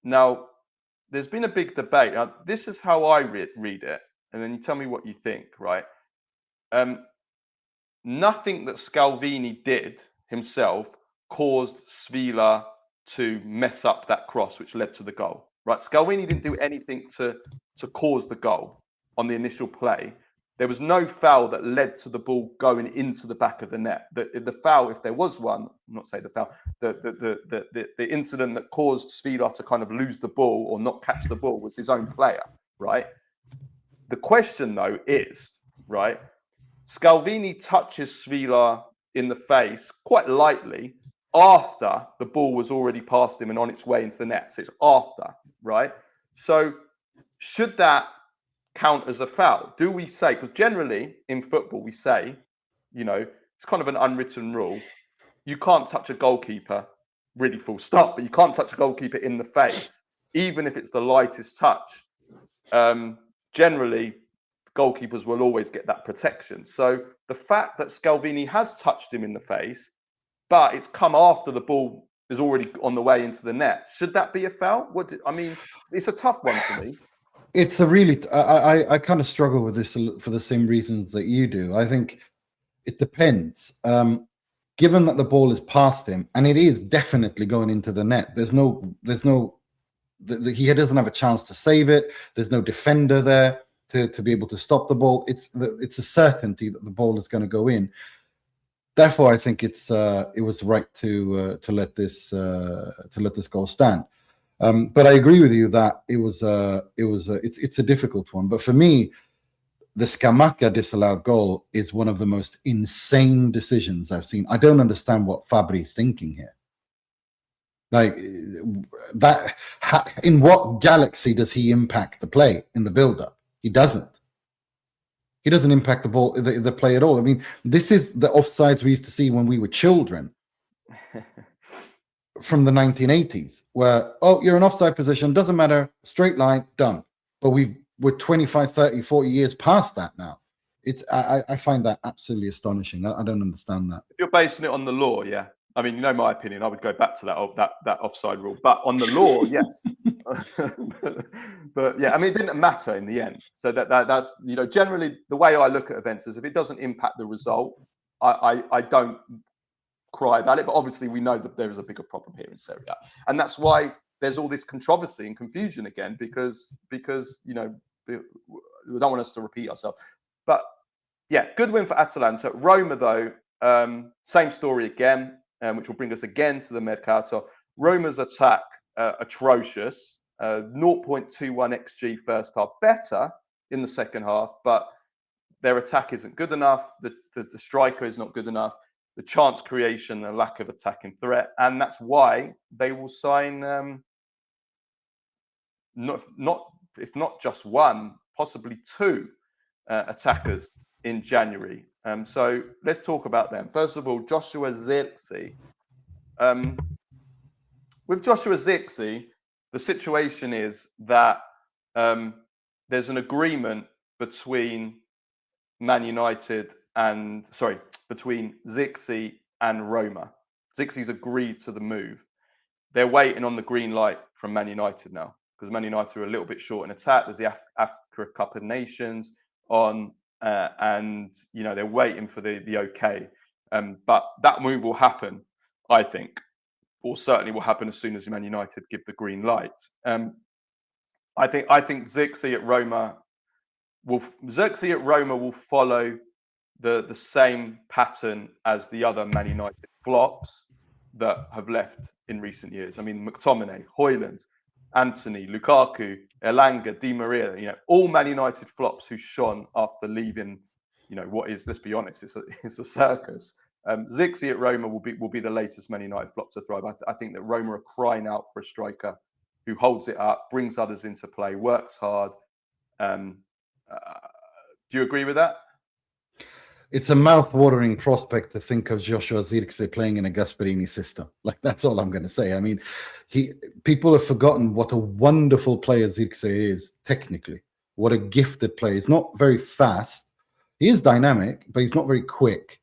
Speaker 2: Now, there's been a big debate. Now, this is how I read it, and then you tell me what you think, right? Nothing that Scalvini did himself caused Svila to mess up that cross, which led to the goal. Right, Scalvini didn't do anything to cause the goal on the initial play. There was no foul that led to the ball going into the back of the net. The foul, if there was one, I'm not saying the foul, the incident that caused Svila to kind of lose the ball or not catch the ball was his own player, right? The question, though, is right? Scalvini touches Svila in the face quite lightly after the ball was already past him and on its way into the net. So it's after, right? So should that count as a foul? Do we say, because generally in football we say, it's kind of an unwritten rule, you can't touch a goalkeeper, really full stop, but you can't touch a goalkeeper in the face, even if it's the lightest touch. Generally, goalkeepers will always get that protection. So the fact that Scalvini has touched him in the face, but it's come after the ball is already on the way into the net, should that be a foul? It's a tough one for me.
Speaker 3: It's a really, I kind of struggle with this for the same reasons that you do. I think it depends. Given that the ball is past him and it is definitely going into the net, he doesn't have a chance to save it. There's no defender there to be able to stop the ball. It's a certainty that the ball is going to go in. Therefore, I think it was right to let this goal stand. But I agree with you that it's a difficult one. But for me, the Scamacca disallowed goal is one of the most insane decisions I've seen. I don't understand what Fabri's thinking here. Like that, in what galaxy does he impact the play in the build-up? He doesn't. He doesn't impact the ball, the play at all. I mean, this is the offsides we used to see when we were children from the 1980s, where, you're in offside position, doesn't matter, straight line, done. But we're 25, 30, 40 years past that now. I find that absolutely astonishing. I don't understand that.
Speaker 2: If you're basing it on the law, yeah. I mean, my opinion, I would go back to that offside rule. But on the law, yes. but yeah, I mean, it didn't matter in the end. So that's generally the way I look at events is if it doesn't impact the result, I don't cry about it. But obviously, we know that there is a bigger problem here in Serie A, and that's why there's all this controversy and confusion again because we don't want us to repeat ourselves. But yeah, good win for Atalanta. Roma, though, same story again, which will bring us again to the Mercato. Roma's attack, atrocious. 0.21 XG first half. Better in the second half, but their attack isn't good enough. The striker is not good enough. The chance creation, the lack of attacking threat. And that's why they will sign, if not just one, possibly two attackers in January. So let's talk about them. First of all, Joshua Zirkzee. With Joshua Zirkzee, the situation is that there's an agreement between between Zirkzee and Roma. Zirkzee's agreed to the move. They're waiting on the green light from Man United now because Man United are a little bit short in attack. There's the Africa Cup of Nations on, and they're waiting for the okay. But that move will happen, I think, or certainly will happen as soon as Man United give the green light. I think Zirkzee at Roma will follow the same pattern as the other Man United flops that have left in recent years. I mean, McTominay, Højlund, Antony, Lukaku, Elanga, Di Maria, all Man United flops who shone after leaving, what is, let's be honest, it's a circus. Zirkzee at Roma will be the latest Man United flop to thrive. I think that Roma are crying out for a striker who holds it up, brings others into play, works hard. Do you agree with that?
Speaker 3: It's a mouth-watering prospect to think of Joshua Zirkzee playing in a Gasperini system. Like, that's all I'm going to say. I mean, people have forgotten what a wonderful player Zirkzee is technically. What a gifted player. He's not very fast. He is dynamic, but he's not very quick.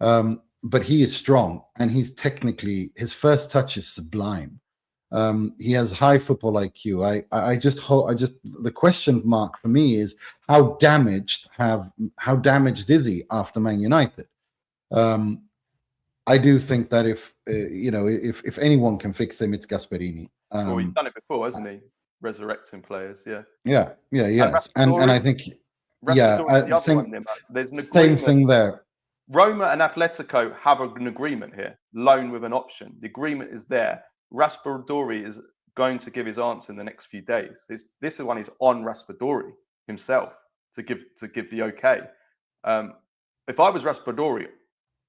Speaker 3: But he is strong, and his first touch is sublime. He has high football IQ. The question mark for me is how damaged is he after Man United? I do think that if anyone can fix him, it's Gasperini.
Speaker 2: Well, he's done it before, hasn't he? Resurrecting players, yeah.
Speaker 3: Yes, and I think
Speaker 2: there's an
Speaker 3: same thing there.
Speaker 2: Roma and Atletico have an agreement here, loan with an option. The agreement is there. Raspadori is going to give his answer in the next few days. This one is on Raspadori himself to give the okay. If I was Raspadori,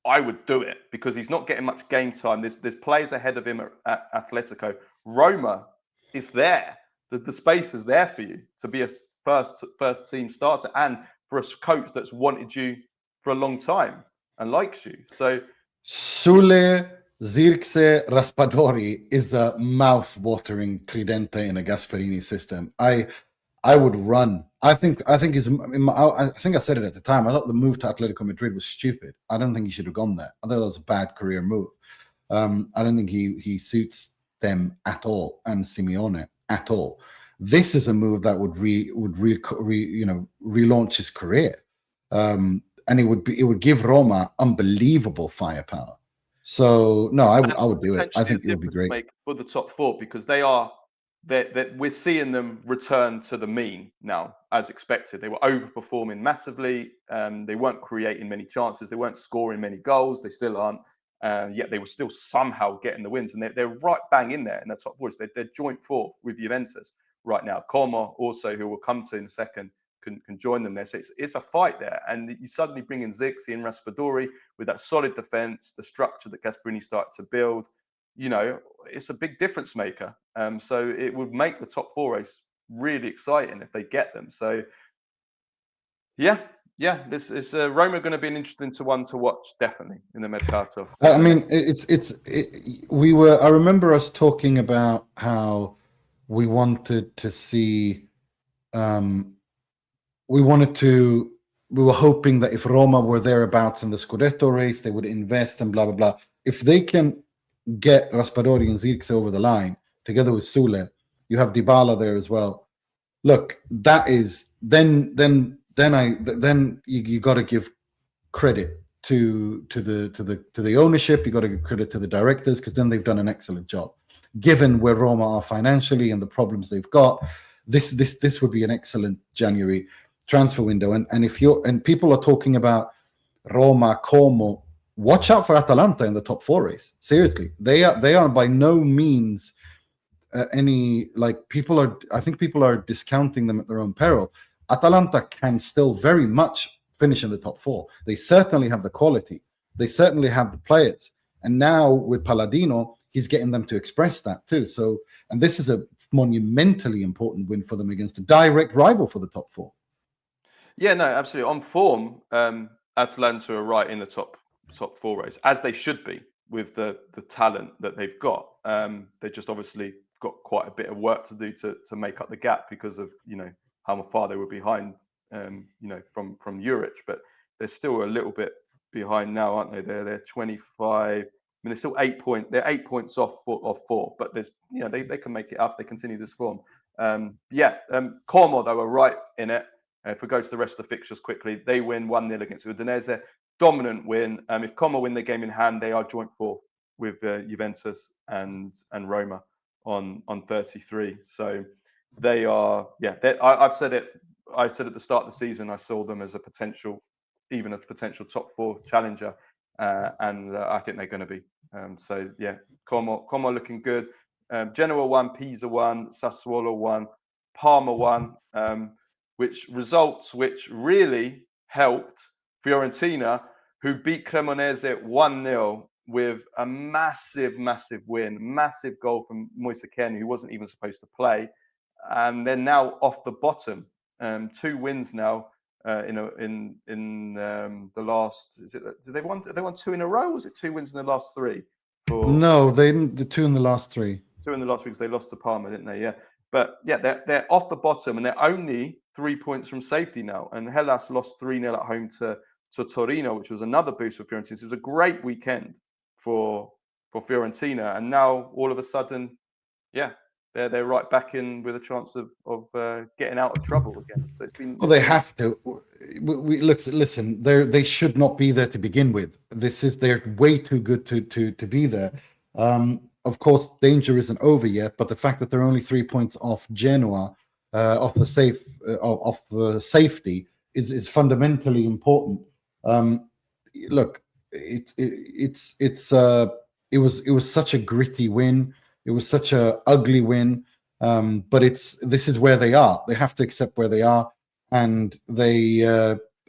Speaker 2: I would do it because he's not getting much game time. There's players ahead of him at Atletico. Roma is there. The space is there for you to be a first team starter, and for a coach that's wanted you for a long time and likes you. So
Speaker 3: Sule, Zirkzee, Raspadori is a mouth-watering tridente in a Gasperini system. I would run. I think I think I said it at the time. I thought the move to Atletico Madrid was stupid. I don't think he should have gone there. I thought that was a bad career move. I don't think he suits them at all, and Simeone at all. This is a move that would relaunch his career, and it would give Roma unbelievable firepower. So no, I would do it. I think it would be great
Speaker 2: make for the top four because we're seeing them return to the mean now, as expected. They were overperforming massively. They weren't creating many chances. They weren't scoring many goals. They still aren't. Yet they were still somehow getting the wins. And they're right bang in there in the top four. They're joint fourth with Juventus right now. Como also, who we'll come to in a second, can join them there. So it's a fight there. And you suddenly bring in Zirkzee and Raspadori with that solid defense, the structure that Gasperini started to build. It's a big difference maker. So it would make the top four race really exciting if they get them. So this is Roma going to be an interesting one to watch, definitely, in the Mercato.
Speaker 3: I mean, I remember us talking about how we wanted to see, we were hoping that if Roma were thereabouts in the Scudetto race, they would invest and blah, blah, blah. If they can get Raspadori and Zirkzee over the line together with Sule, you have Dybala there as well. Look, that is then you got to give credit to the ownership. You got to give credit to the directors because then they've done an excellent job. Given where Roma are financially and the problems they've got, this would be an excellent January transfer window. And people are talking about Roma, Como. Watch out for Atalanta in the top four race. Seriously, they are by no means people are discounting them at their own peril. Atalanta can still very much finish in the top four. They certainly have the quality. They certainly have the players. And now with Palladino, he's getting them to express that too. So, and this is a monumentally important win for them against a direct rival for the top four.
Speaker 2: Yeah, no, absolutely. On form, Atalanta are right in the top four race, as they should be with the talent that they've got. They just obviously got quite a bit of work to do to make up the gap because of how far they were behind from Juric, but they're still a little bit behind now, aren't they? They're 25. I mean, they're still 8 points. They're 8 points off four, but there's they can make it up. They continue this form. Como, they were right in it. If we go to the rest of the fixtures quickly, they win 1-0 against Udinese. Dominant win. If Como win the game in hand, they are joint fourth with Juventus and Roma on 33. So they are. I've said it. I said at the start of the season, I saw them as a potential top four challenger, and I think they're going to be. Como looking good. Genoa won, Pisa won, Sassuolo won, Parma won, which really helped Fiorentina, who beat Cremonese 1-0 with a massive win, massive goal from Moise Kean, who wasn't even supposed to play, and they're now off the bottom. 2 wins now in the last. Is it? Did they won 2 in a row? Or was it 2 wins in the last 3?
Speaker 3: No, they didn't. The 2 in the last 3.
Speaker 2: 2 in the last 3 because they lost to Parma, didn't they? Yeah. But yeah, they're off the bottom and they're only 3 points from safety now. And Hellas lost 3-0 at home to Torino, which was another boost for Fiorentina. So it was a great weekend for Fiorentina. And now all of a sudden, they're right back in with a chance of getting out of trouble again. So it's been.
Speaker 3: Well, they have to. Listen. They should not be there to begin with. They're way too good to be there. Of course, danger isn't over yet, but the fact that they're only 3 points off Genoa, off the safety, is fundamentally important. Look, it was such a gritty win. It was such a ugly win, but this is where they are. They have to accept where they are, and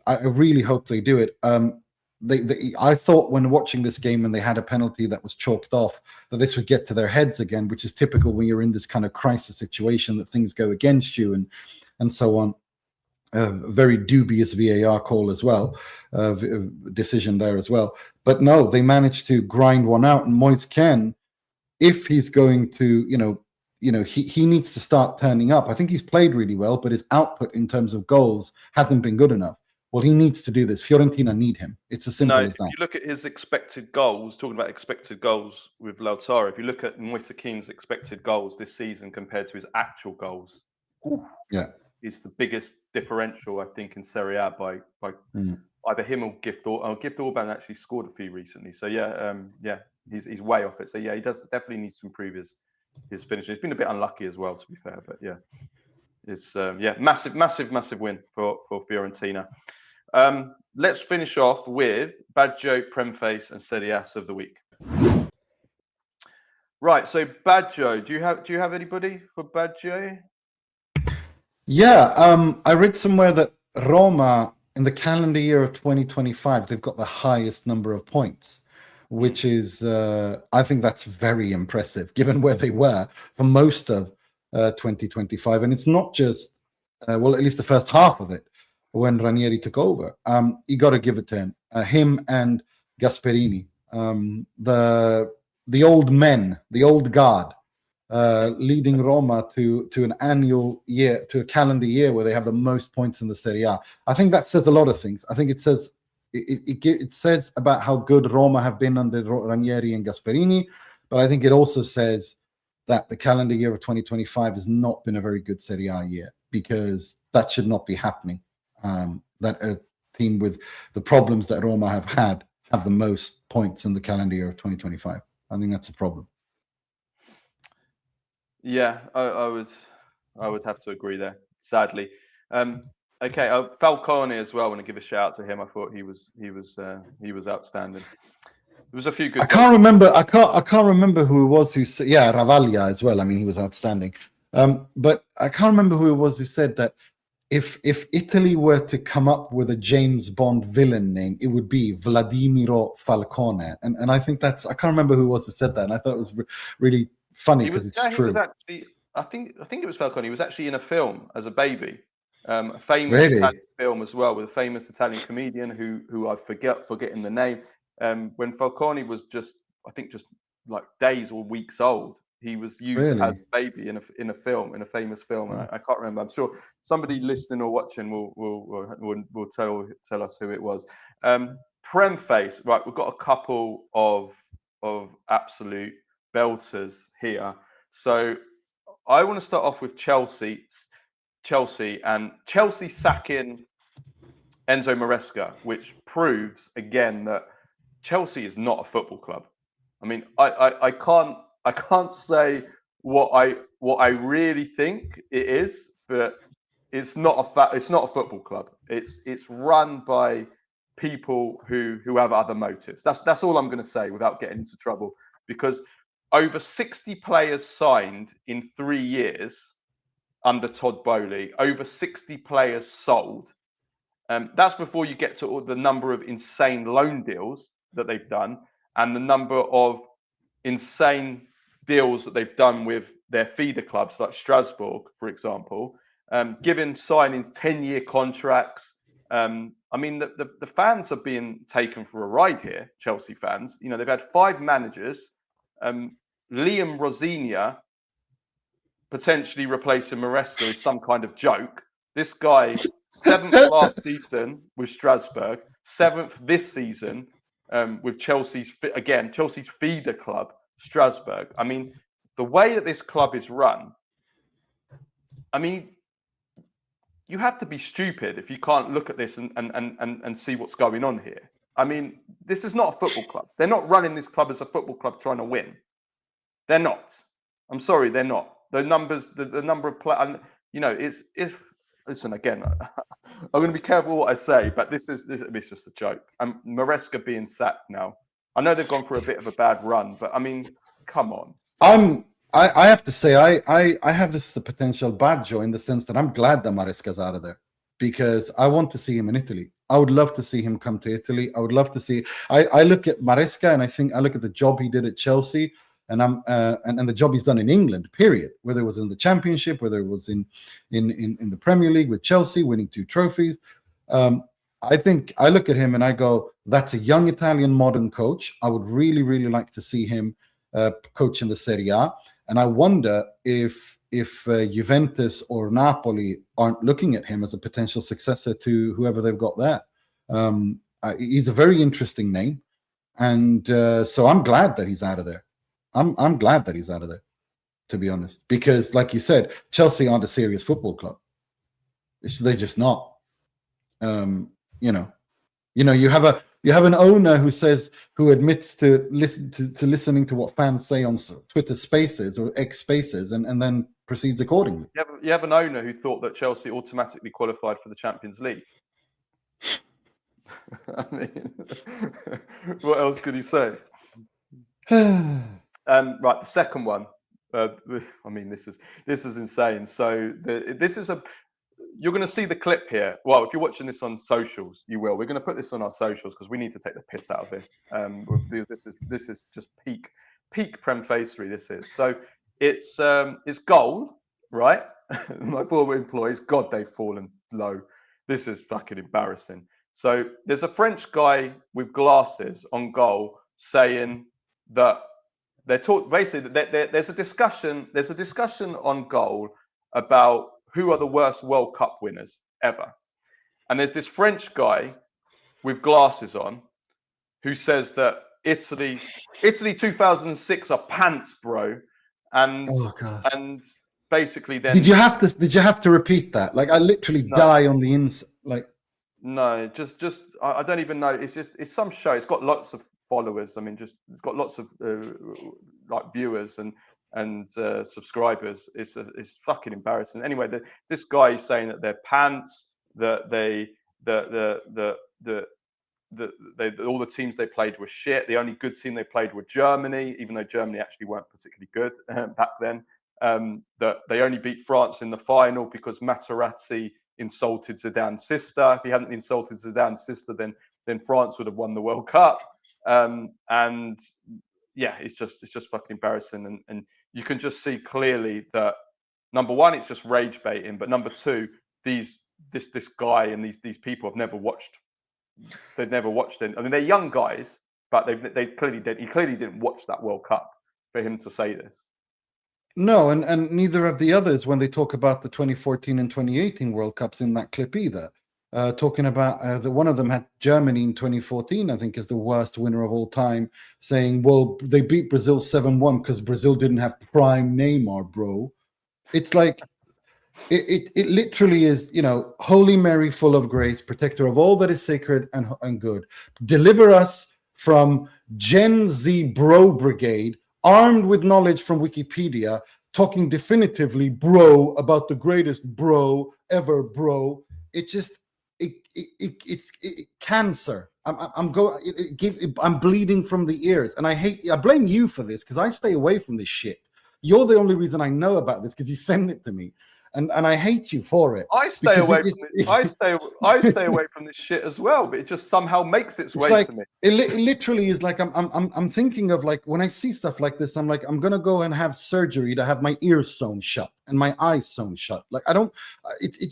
Speaker 3: I really hope they do it. I thought when watching this game and they had a penalty that was chalked off that this would get to their heads again, which is typical when you're in this kind of crisis situation that things go against you and so on. Very dubious VAR call as well, decision there as well. But no, they managed to grind one out. And Moise Kean, if he's going to, he needs to start turning up. I think he's played really well, but his output in terms of goals hasn't been good enough. Well, he needs to do this. Fiorentina need him. It's as simple as that.
Speaker 2: If you look at his expected goals, talking about expected goals with Lautaro, if you look at Moise Kean's expected goals this season compared to his actual goals, it's the biggest differential, I think, in Serie A by either him or Gift Orban actually scored a few recently. So he's way off it. So he definitely needs to improve his finishing. He's been a bit unlucky as well, to be fair, but it's massive win for Fiorentina. Let's finish off with Baggio, Premface, and Serie ASS of the week. Right, so Baggio, do you have anybody for Baggio?
Speaker 3: Yeah, I read somewhere that Roma in the calendar year of 2025 they've got the highest number of points, which is I think that's very impressive given where they were for most of 2025, and it's not just at least the first half of it when Ranieri took over. You got to give it to him and Gasperini, the old men, the old guard, leading Roma to an annual year, to a calendar year where they have the most points in the Serie A. I think that says a lot of things. I think it says it says about how good Roma have been under Ranieri and Gasperini, but I think it also says that the calendar year of 2025 has not been a very good Serie A year, because that should not be happening. That a team with the problems that Roma have had have the most points in the calendar year of 2025. I think that's a problem.
Speaker 2: Yeah, I would have to agree there, sadly. Okay, Falcone as well. I want to give a shout out to him. I thought he was outstanding. There was a few good.
Speaker 3: I can't remember who it was who said. Yeah, Ravaglia as well. I mean, he was outstanding. But I can't remember who it was who said that if Italy were to come up with a James Bond villain name, it would be Vladimiro Falcone. And I think I can't remember who it was who said that. And I thought it was really funny because it's true.
Speaker 2: He was actually, I think it was Falcone. He was actually in a film as a baby, a famous Italian film as well, with a famous Italian comedian who I forgetting the name. When Falcone was just like days or weeks old, he was used as a baby in a famous film, and I can't remember. I'm sure somebody listening or watching will tell us who it was. Premface, right? We've got a couple of absolute belters here. So I want to start off with Chelsea sacking Enzo Maresca, which proves again that Chelsea is not a football club. I mean, I can't say what I really think it is, but it's not a football club. It's run by people who have other motives. That's all I'm going to say without getting into trouble, because over 60 players signed in 3 years under Todd Boehly, over 60 players sold. That's before you get to the number of insane loan deals that they've done and the number of insane deals that they've done with their feeder clubs like Strasbourg, for example, giving signings 10-year contracts. I mean, the fans are being taken for a ride here, Chelsea fans. You know, they've had 5 managers. Liam Rosignol potentially replacing Maresca is some kind of joke. This guy, 7th last season with Strasbourg, 7th this season with Chelsea's feeder club, Strasbourg. I mean, the way that this club is run, I mean, you have to be stupid if you can't look at this and see what's going on here. I mean, this is not a football club. They're not running this club as a football club trying to win. They're not. I'm sorry, they're not. The numbers, the number of players, you know, listen, again, I'm going to be careful what I say, but this is just a joke. Maresca being sacked now. I know they've gone through a bit of a bad run, but I mean, come on.
Speaker 3: I have to say, I have this potential Baggio in the sense that I'm glad that Maresca's out of there, because I want to see him in Italy. I would love to see him come to Italy. I would love to see. I look at Maresca and I look at the job he did at Chelsea, and and the job he's done in England. Period. Whether it was in the Championship, whether it was in the Premier League with Chelsea, winning 2 trophies. I think I look at him and I go, that's a young Italian modern coach. I would really, really like to see him coach in the Serie A. And I wonder if Juventus or Napoli aren't looking at him as a potential successor to whoever they've got there. He's a very interesting name, and so I'm glad that he's out of there. I'm glad that he's out of there, to be honest, because like you said, Chelsea aren't a serious football club. They're just not. You have an owner who admits to listening to what fans say on Twitter Spaces or X Spaces, and then proceeds accordingly.
Speaker 2: You have an owner who thought that Chelsea automatically qualified for the Champions League. I mean, what else could he say? Right, the second one. I mean, this is insane. So you're going to see the clip here. Well, if you're watching this on socials, you will. We're going to put this on our socials because we need to take the piss out of this. Because this is just peak Premfacery. This is. So it's goal, right? My former employees, God, they've fallen low. This is fucking embarrassing. So there's a French guy with glasses on goal saying that basically there's a discussion on goal about who are the worst World Cup winners ever. And there's this French guy with glasses on who says that Italy 2006 are pants, bro. And and basically then
Speaker 3: did you have to repeat that? Like I literally die on the inside. Like
Speaker 2: no, just I don't even know. It's some show. It's got lots of followers. I mean, it's got lots of like viewers and subscribers. It's fucking embarrassing. Anyway, this guy is saying that they're pants, that all the teams they played were shit. The only good team they played were Germany, even though Germany actually weren't particularly good back then. That they only beat France in the final because Materazzi insulted Zidane's sister. If he hadn't insulted Zidane's sister, then France would have won the World Cup. And yeah, it's just fucking embarrassing. And you can just see clearly that number one, it's just rage baiting. But number two, this guy and these people have never watched. They've never watched it. I mean, they're young guys, but they clearly did. He clearly didn't watch that World Cup for him to say this.
Speaker 3: No, and neither of the others when they talk about the 2014 and 2018 World Cups in that clip either. Talking about one of them had Germany in 2014, I think, is the worst winner of all time, saying, well, they beat Brazil 7-1 because Brazil didn't have prime Neymar, bro. It's like, it literally is, Holy Mary, full of grace, protector of all that is sacred and good. Deliver us from Gen Z bro brigade, armed with knowledge from Wikipedia, talking definitively, bro, about the greatest bro ever, bro. It just, it's cancer. I'm bleeding from the ears, and I blame you for this because I stay away from this shit. You're the only reason I know about this because you send it to me. And I hate you for it.
Speaker 2: I stay away from this. I stay away from this shit as well, but it just somehow makes its way to me.
Speaker 3: It literally is like I'm thinking of, like, when I see stuff like this, I'm like, I'm gonna go and have surgery to have my ears sewn shut and my eyes sewn shut. Like, I don't. It's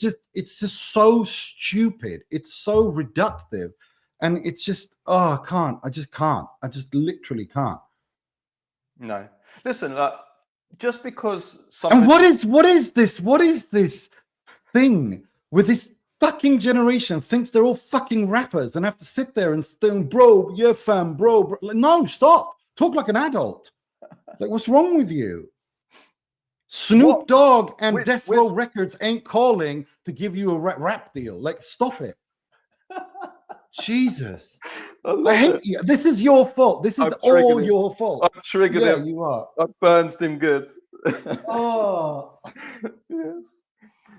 Speaker 3: just so stupid. It's so reductive, and it's just I can't. I just can't. I just literally can't.
Speaker 2: No, listen. Just because
Speaker 3: and what is this thing with this fucking generation thinks they're all fucking rappers and have to sit there and still, bro, yeah, fam, bro. Like, no, stop. Talk like an adult. Like, what's wrong with you? Snoop Dogg and Death Row Records ain't calling to give you a rap deal. Like, stop it. Jesus. I hate you. This is your fault. This is all your fault.
Speaker 2: I've triggered him.
Speaker 3: You are.
Speaker 2: I've burned him good.
Speaker 3: Oh.
Speaker 2: Yes.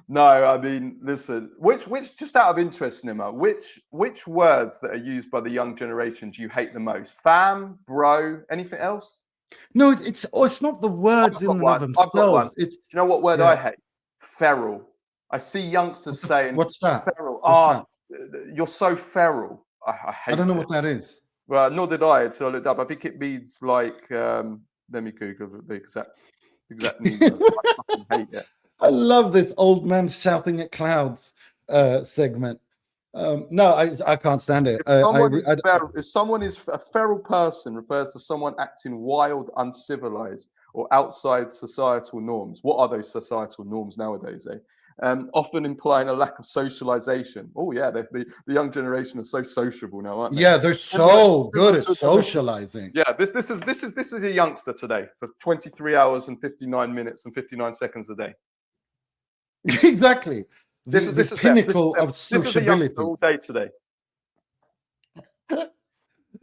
Speaker 2: No, I mean, listen, which just out of interest, Nima, which words that are used by the young generation do you hate the most? Fam, bro, anything else?
Speaker 3: No, it's not the words in and of themselves.
Speaker 2: I've got one.
Speaker 3: Do
Speaker 2: you know what word I hate? Feral. I see youngsters saying,
Speaker 3: what's that?
Speaker 2: Feral. You're so feral. I hate
Speaker 3: I don't know
Speaker 2: it.
Speaker 3: what that is.
Speaker 2: Well, nor did I until I looked up. I think it means like, let me Google the exact meaning of it. I fucking hate it.
Speaker 3: I love this old man shouting at clouds segment. No, I can't stand it.
Speaker 2: If someone is a feral person, refers to someone acting wild, uncivilized, or outside societal norms. What are those societal norms nowadays? Often implying a lack of socialization. Oh yeah, the young generation is so sociable now, aren't they?
Speaker 3: Yeah, they're so good at socializing.
Speaker 2: Yeah, this is a youngster today for 23 hours and 59 minutes and 59 seconds a day.
Speaker 3: Exactly.
Speaker 2: This is
Speaker 3: pinnacle of sociability.
Speaker 2: This is a youngster all day today.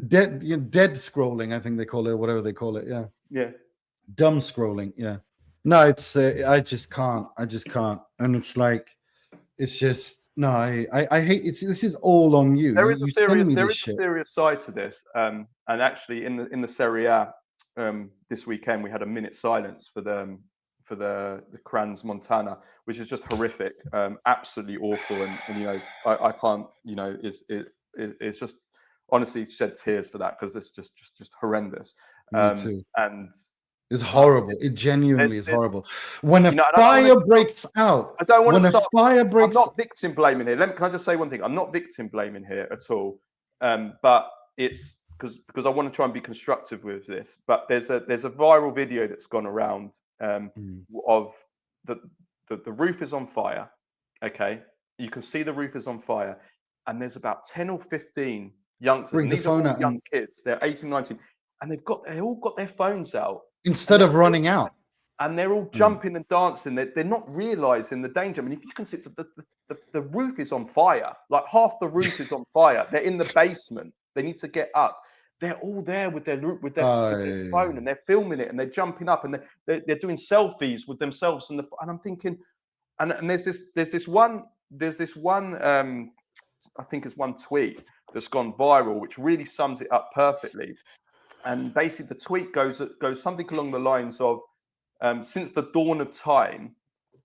Speaker 3: Dead scrolling, I think they call it, whatever they call it. Yeah.
Speaker 2: Yeah.
Speaker 3: Dumb scrolling. Yeah. No, it's I just can't. And it's like, it's just no. I hate it. This is all on you.
Speaker 2: There is a serious side to this. And actually, in the Serie A this weekend, we had a minute silence for the Crans Montana, which is just horrific, absolutely awful, and you know I can't, you know, it's just honestly shed tears for that because it's just horrendous.
Speaker 3: Me too.
Speaker 2: And
Speaker 3: it's horrible. It genuinely is horrible. When a fire breaks out,
Speaker 2: I don't want to start.
Speaker 3: Fire breaks.
Speaker 2: I'm not victim blaming here. Can I just say one thing? I'm not victim blaming here at all. But it's because I want to try and be constructive with this. But there's a viral video that's gone around of the roof is on fire. Okay, you can see the roof is on fire, and there's about 10 or 15 youngsters. And these are all young kids. They're 18, 19, and they all got their phones out
Speaker 3: instead of running out.
Speaker 2: And they're all jumping and dancing. They're not realizing the danger. I mean, if you can see the roof is on fire, like half the roof is on fire. They're in the basement. They need to get up. They're all there with their phone, and they're filming it, and they're jumping up, and they're doing selfies with themselves. And I'm thinking, and there's this one I think it's one tweet that's gone viral, which really sums it up perfectly. And basically, the tweet goes something along the lines of, since the dawn of time,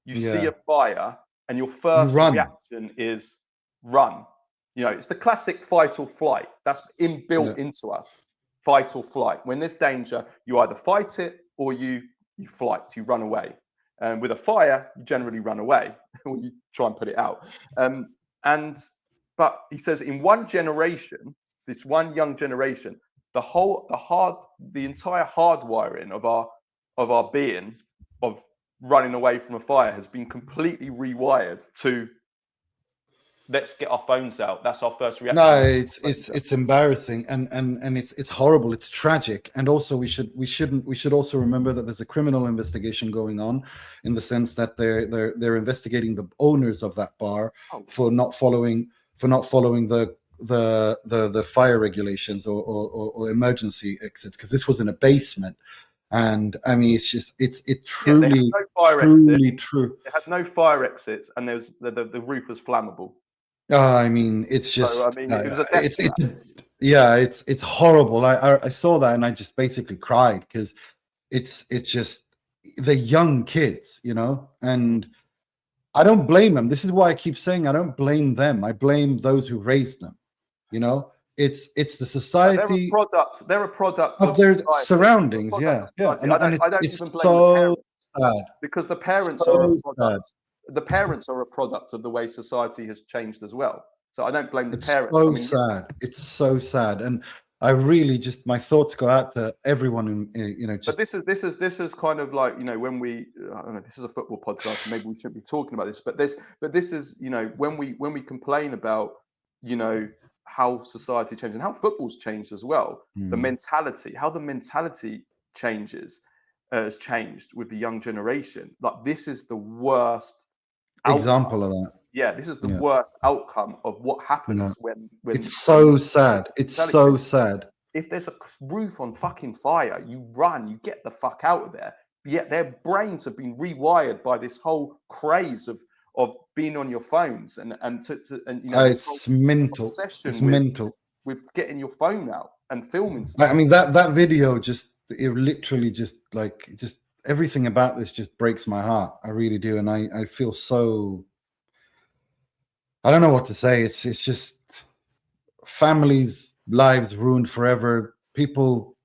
Speaker 2: you see a fire and your first reaction is run. You know, it's the classic fight or flight. That's inbuilt into us. Fight or flight. When there's danger, you either fight it or you flight, you run away. And with a fire, you generally run away or you try and put it out. But he says in one generation, this one young generation, the entire hardwiring of our being, of running away from a fire, has been completely rewired to, let's get our phones out. That's our first reaction.
Speaker 3: No, it's embarrassing and it's horrible. It's tragic. And also we should also remember that there's a criminal investigation going on, in the sense that they're investigating the owners of that bar for not following the fire regulations or emergency exits, because this was in a basement. And I mean, it's truly true.
Speaker 2: It had no fire exits, and there was the roof was flammable.
Speaker 3: I mean, it's just,
Speaker 2: so, I mean, it was
Speaker 3: it's horrible. I saw that and I just basically cried, because it's just, the young kids, you know, and I don't blame them. This is why I keep saying I don't blame them. I blame those who raised them. You know, it's the society.
Speaker 2: They're a product
Speaker 3: of their surroundings. Yeah.
Speaker 2: And I don't even blame the parents,
Speaker 3: sad,
Speaker 2: because the parents are a product. The parents are a product of the way society has changed as well. So I don't blame the parents.
Speaker 3: Sad. It's so sad, and I really just, my thoughts go out to everyone who, you know. Just...
Speaker 2: But this is kind of like, you know, when we, I don't know, this is a football podcast, maybe we shouldn't be talking about this, but this is, you know, when we complain about, you know, how society changed and how football's changed as well, the mentality, how the mentality has changed with the young generation. Like, this is the worst
Speaker 3: example of that.
Speaker 2: Yeah, this is the worst outcome of what happens when
Speaker 3: it's so sad. It's so sad.
Speaker 2: If there's a roof on fucking fire, you run, you get the fuck out of there. Yet their brains have been rewired by this whole craze of being on your phones and you know,
Speaker 3: it's mental. It's mental
Speaker 2: with getting your phone out and filming stuff.
Speaker 3: I mean, that video it literally just everything about this just breaks my heart. I really do, and I feel so. I don't know what to say. It's just families' lives ruined forever. People,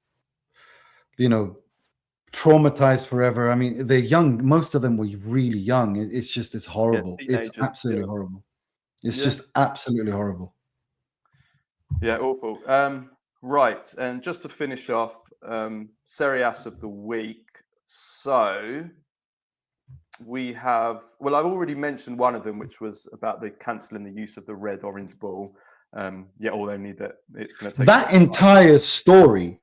Speaker 3: traumatized forever. I mean, they're young. Most of them were really young. It's horrible. It's
Speaker 2: Teenagers.
Speaker 3: absolutely horrible. It's
Speaker 2: Yeah.
Speaker 3: just absolutely horrible.
Speaker 2: Yeah, awful. Right, and just to finish off, Serie ASS of the week. So we have, well, I've already mentioned one of them, which was about the cancelling the use of the red-orange ball. All only that it's going to take
Speaker 3: that entire story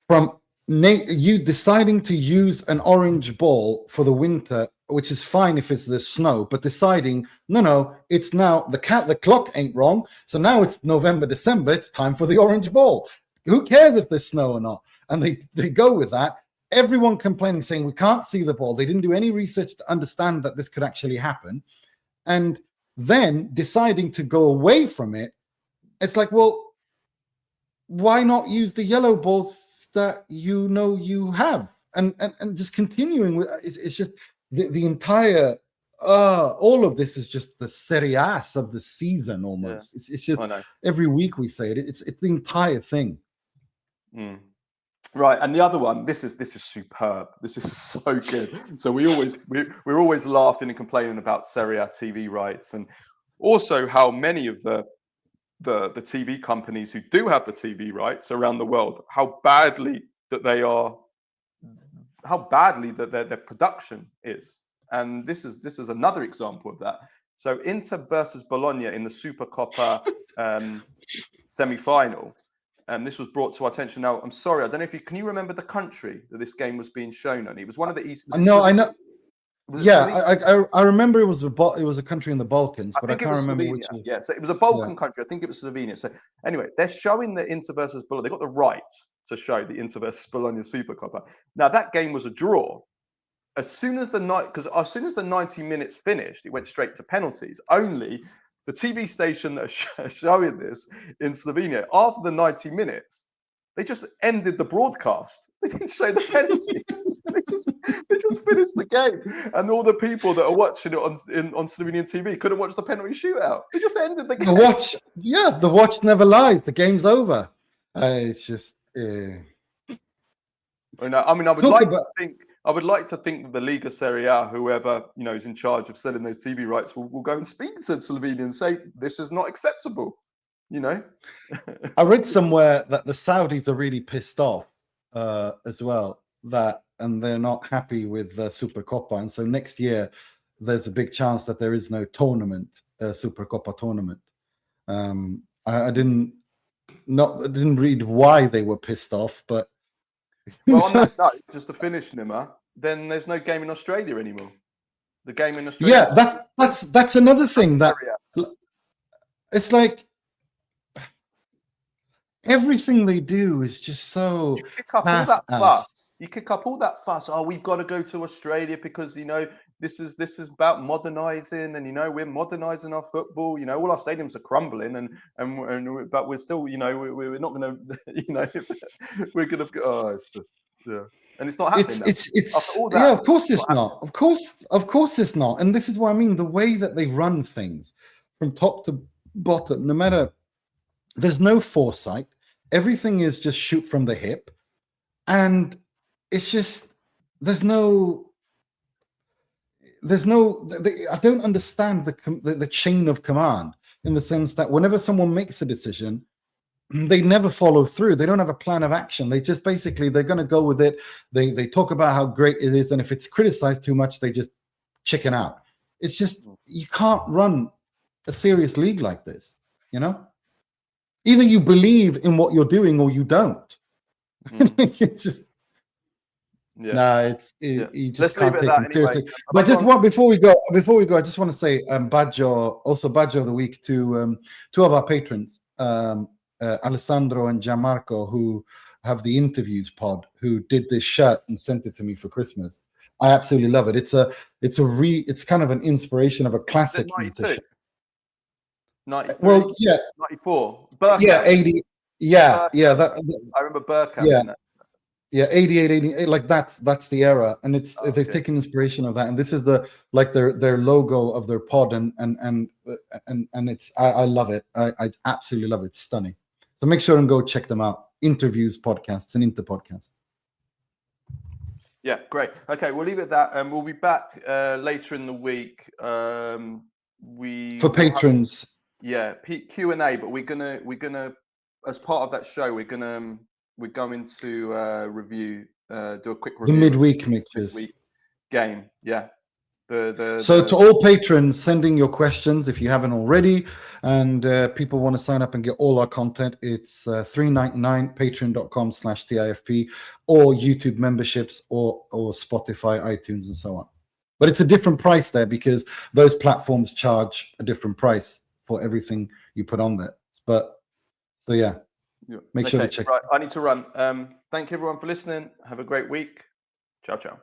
Speaker 3: from you deciding to use an orange ball for the winter, which is fine if it's the snow, but deciding no, it's now the clock ain't wrong, so now it's November, December, it's time for the orange ball. Who cares if there's snow or not? And they go with that. Everyone complaining, saying we can't see the ball. They didn't do any research to understand that this could actually happen, and then deciding to go away from it. It's like, well, why not use the yellow balls that you have, and just continuing with it's just the entire all of this is just the Serie A of the season almost.
Speaker 2: Yeah.
Speaker 3: It's just every week we say it. It's the entire thing.
Speaker 2: Right, and the other one, this is superb. This is so good. So we're always laughing and complaining about Serie A TV rights, and also how many of the TV companies who do have the TV rights around the world, how badly that their production is. And this is another example of that. So Inter versus Bologna in the Supercoppa semi-final. And this was brought to our attention. Now, I'm sorry, I don't know if can you remember the country that this game was being shown on? It was one of the East.
Speaker 3: No, I know. Yeah, I remember it was a country in the Balkans, but I can't remember
Speaker 2: Slovenia.
Speaker 3: which.
Speaker 2: Yeah, so it was a Balkan country. I think it was Slovenia. So anyway, they're showing the Inter versus Bologna. They got the rights to show the Inter versus Bologna Supercoppa. Now that game was a draw. As soon as the 90 minutes finished, it went straight to penalties. Only the TV station that are showing this in Slovenia, after the 90 minutes, they just ended the broadcast. They didn't show the penalties. they just finished the game, and all the people that are watching it on Slovenian TV couldn't watch the penalty shootout. They just ended the game.
Speaker 3: The watch never lies. The game's over. It's just.
Speaker 2: I would like to think that the Liga Serie A, whoever is in charge of selling those TV rights, will go and speak to Slovenia and say this is not acceptable.
Speaker 3: I read somewhere that the Saudis are really pissed off as well, and they're not happy with the Supercoppa, and so next year there's a big chance that there is no tournament, Supercoppa tournament. I didn't read why they were pissed off, but
Speaker 2: well, on that note, just to finish, Nima, then there's no game in Australia anymore. The game in Australia.
Speaker 3: Yeah, that's another thing that it's like. Everything they do is just so.
Speaker 2: You kick up all that fuss. You kick up all that fuss. Oh, we've got to go to Australia because this is about modernising, and we're modernising our football. All our stadiums are crumbling, and but we're still, we're not going to, we're going to. Oh, it's just and it's not happening.
Speaker 3: Of course it's not. Of course it's not. And this is what I mean. The way that they run things from top to bottom, no matter. There's no foresight. Everything is just shoot from the hip, and it's just there's no. I don't understand the chain of command in the sense that whenever someone makes a decision, they never follow through. They don't have a plan of action. They just basically they're going to go with it. They talk about how great it is, and if it's criticized too much, they just chicken out. It's just you can't run a serious league like this, Either you believe in what you're doing or you don't. It's just you just can't take it seriously. Anyway. But before we go, I just want to say Baggio of the week to two of our patrons, Alessandro and Gianmarco, who have the interviews pod, who did this shirt and sent it to me for Christmas. I absolutely love it. It's kind of an inspiration of a classic.
Speaker 2: 93, 94.
Speaker 3: Burkham. Yeah, 80. Yeah,
Speaker 2: Burkham. I remember Burkham. Yeah.
Speaker 3: Yeah, 88, 88, like that's the era, and it's
Speaker 2: Oh,
Speaker 3: they've
Speaker 2: yeah.
Speaker 3: taken inspiration of that, and this is the like their logo of their pod, and it's I love it. I absolutely love it. It's stunning. So make sure and go check them out. Interviews, podcasts, and Inter podcast.
Speaker 2: Yeah, great. Okay, we'll leave it at that, and we'll be back later in the week. We
Speaker 3: For
Speaker 2: will have-
Speaker 3: patrons,
Speaker 2: Q&A, but we're gonna as part of that show we're going to review do a quick
Speaker 3: the
Speaker 2: review
Speaker 3: midweek
Speaker 2: of the
Speaker 3: mixtures.
Speaker 2: midweek game. Yeah.
Speaker 3: So to all patrons, sending your questions if you haven't already, and people want to sign up and get all our content, it's $3.99, patreon.com/TIFP, or YouTube memberships, or Spotify, iTunes, and so on. But it's a different price there because those platforms charge a different price for everything you put on there. But so yeah, make sure to check.
Speaker 2: Right, I need to run. Thank you everyone for listening. Have a great week. Ciao, ciao.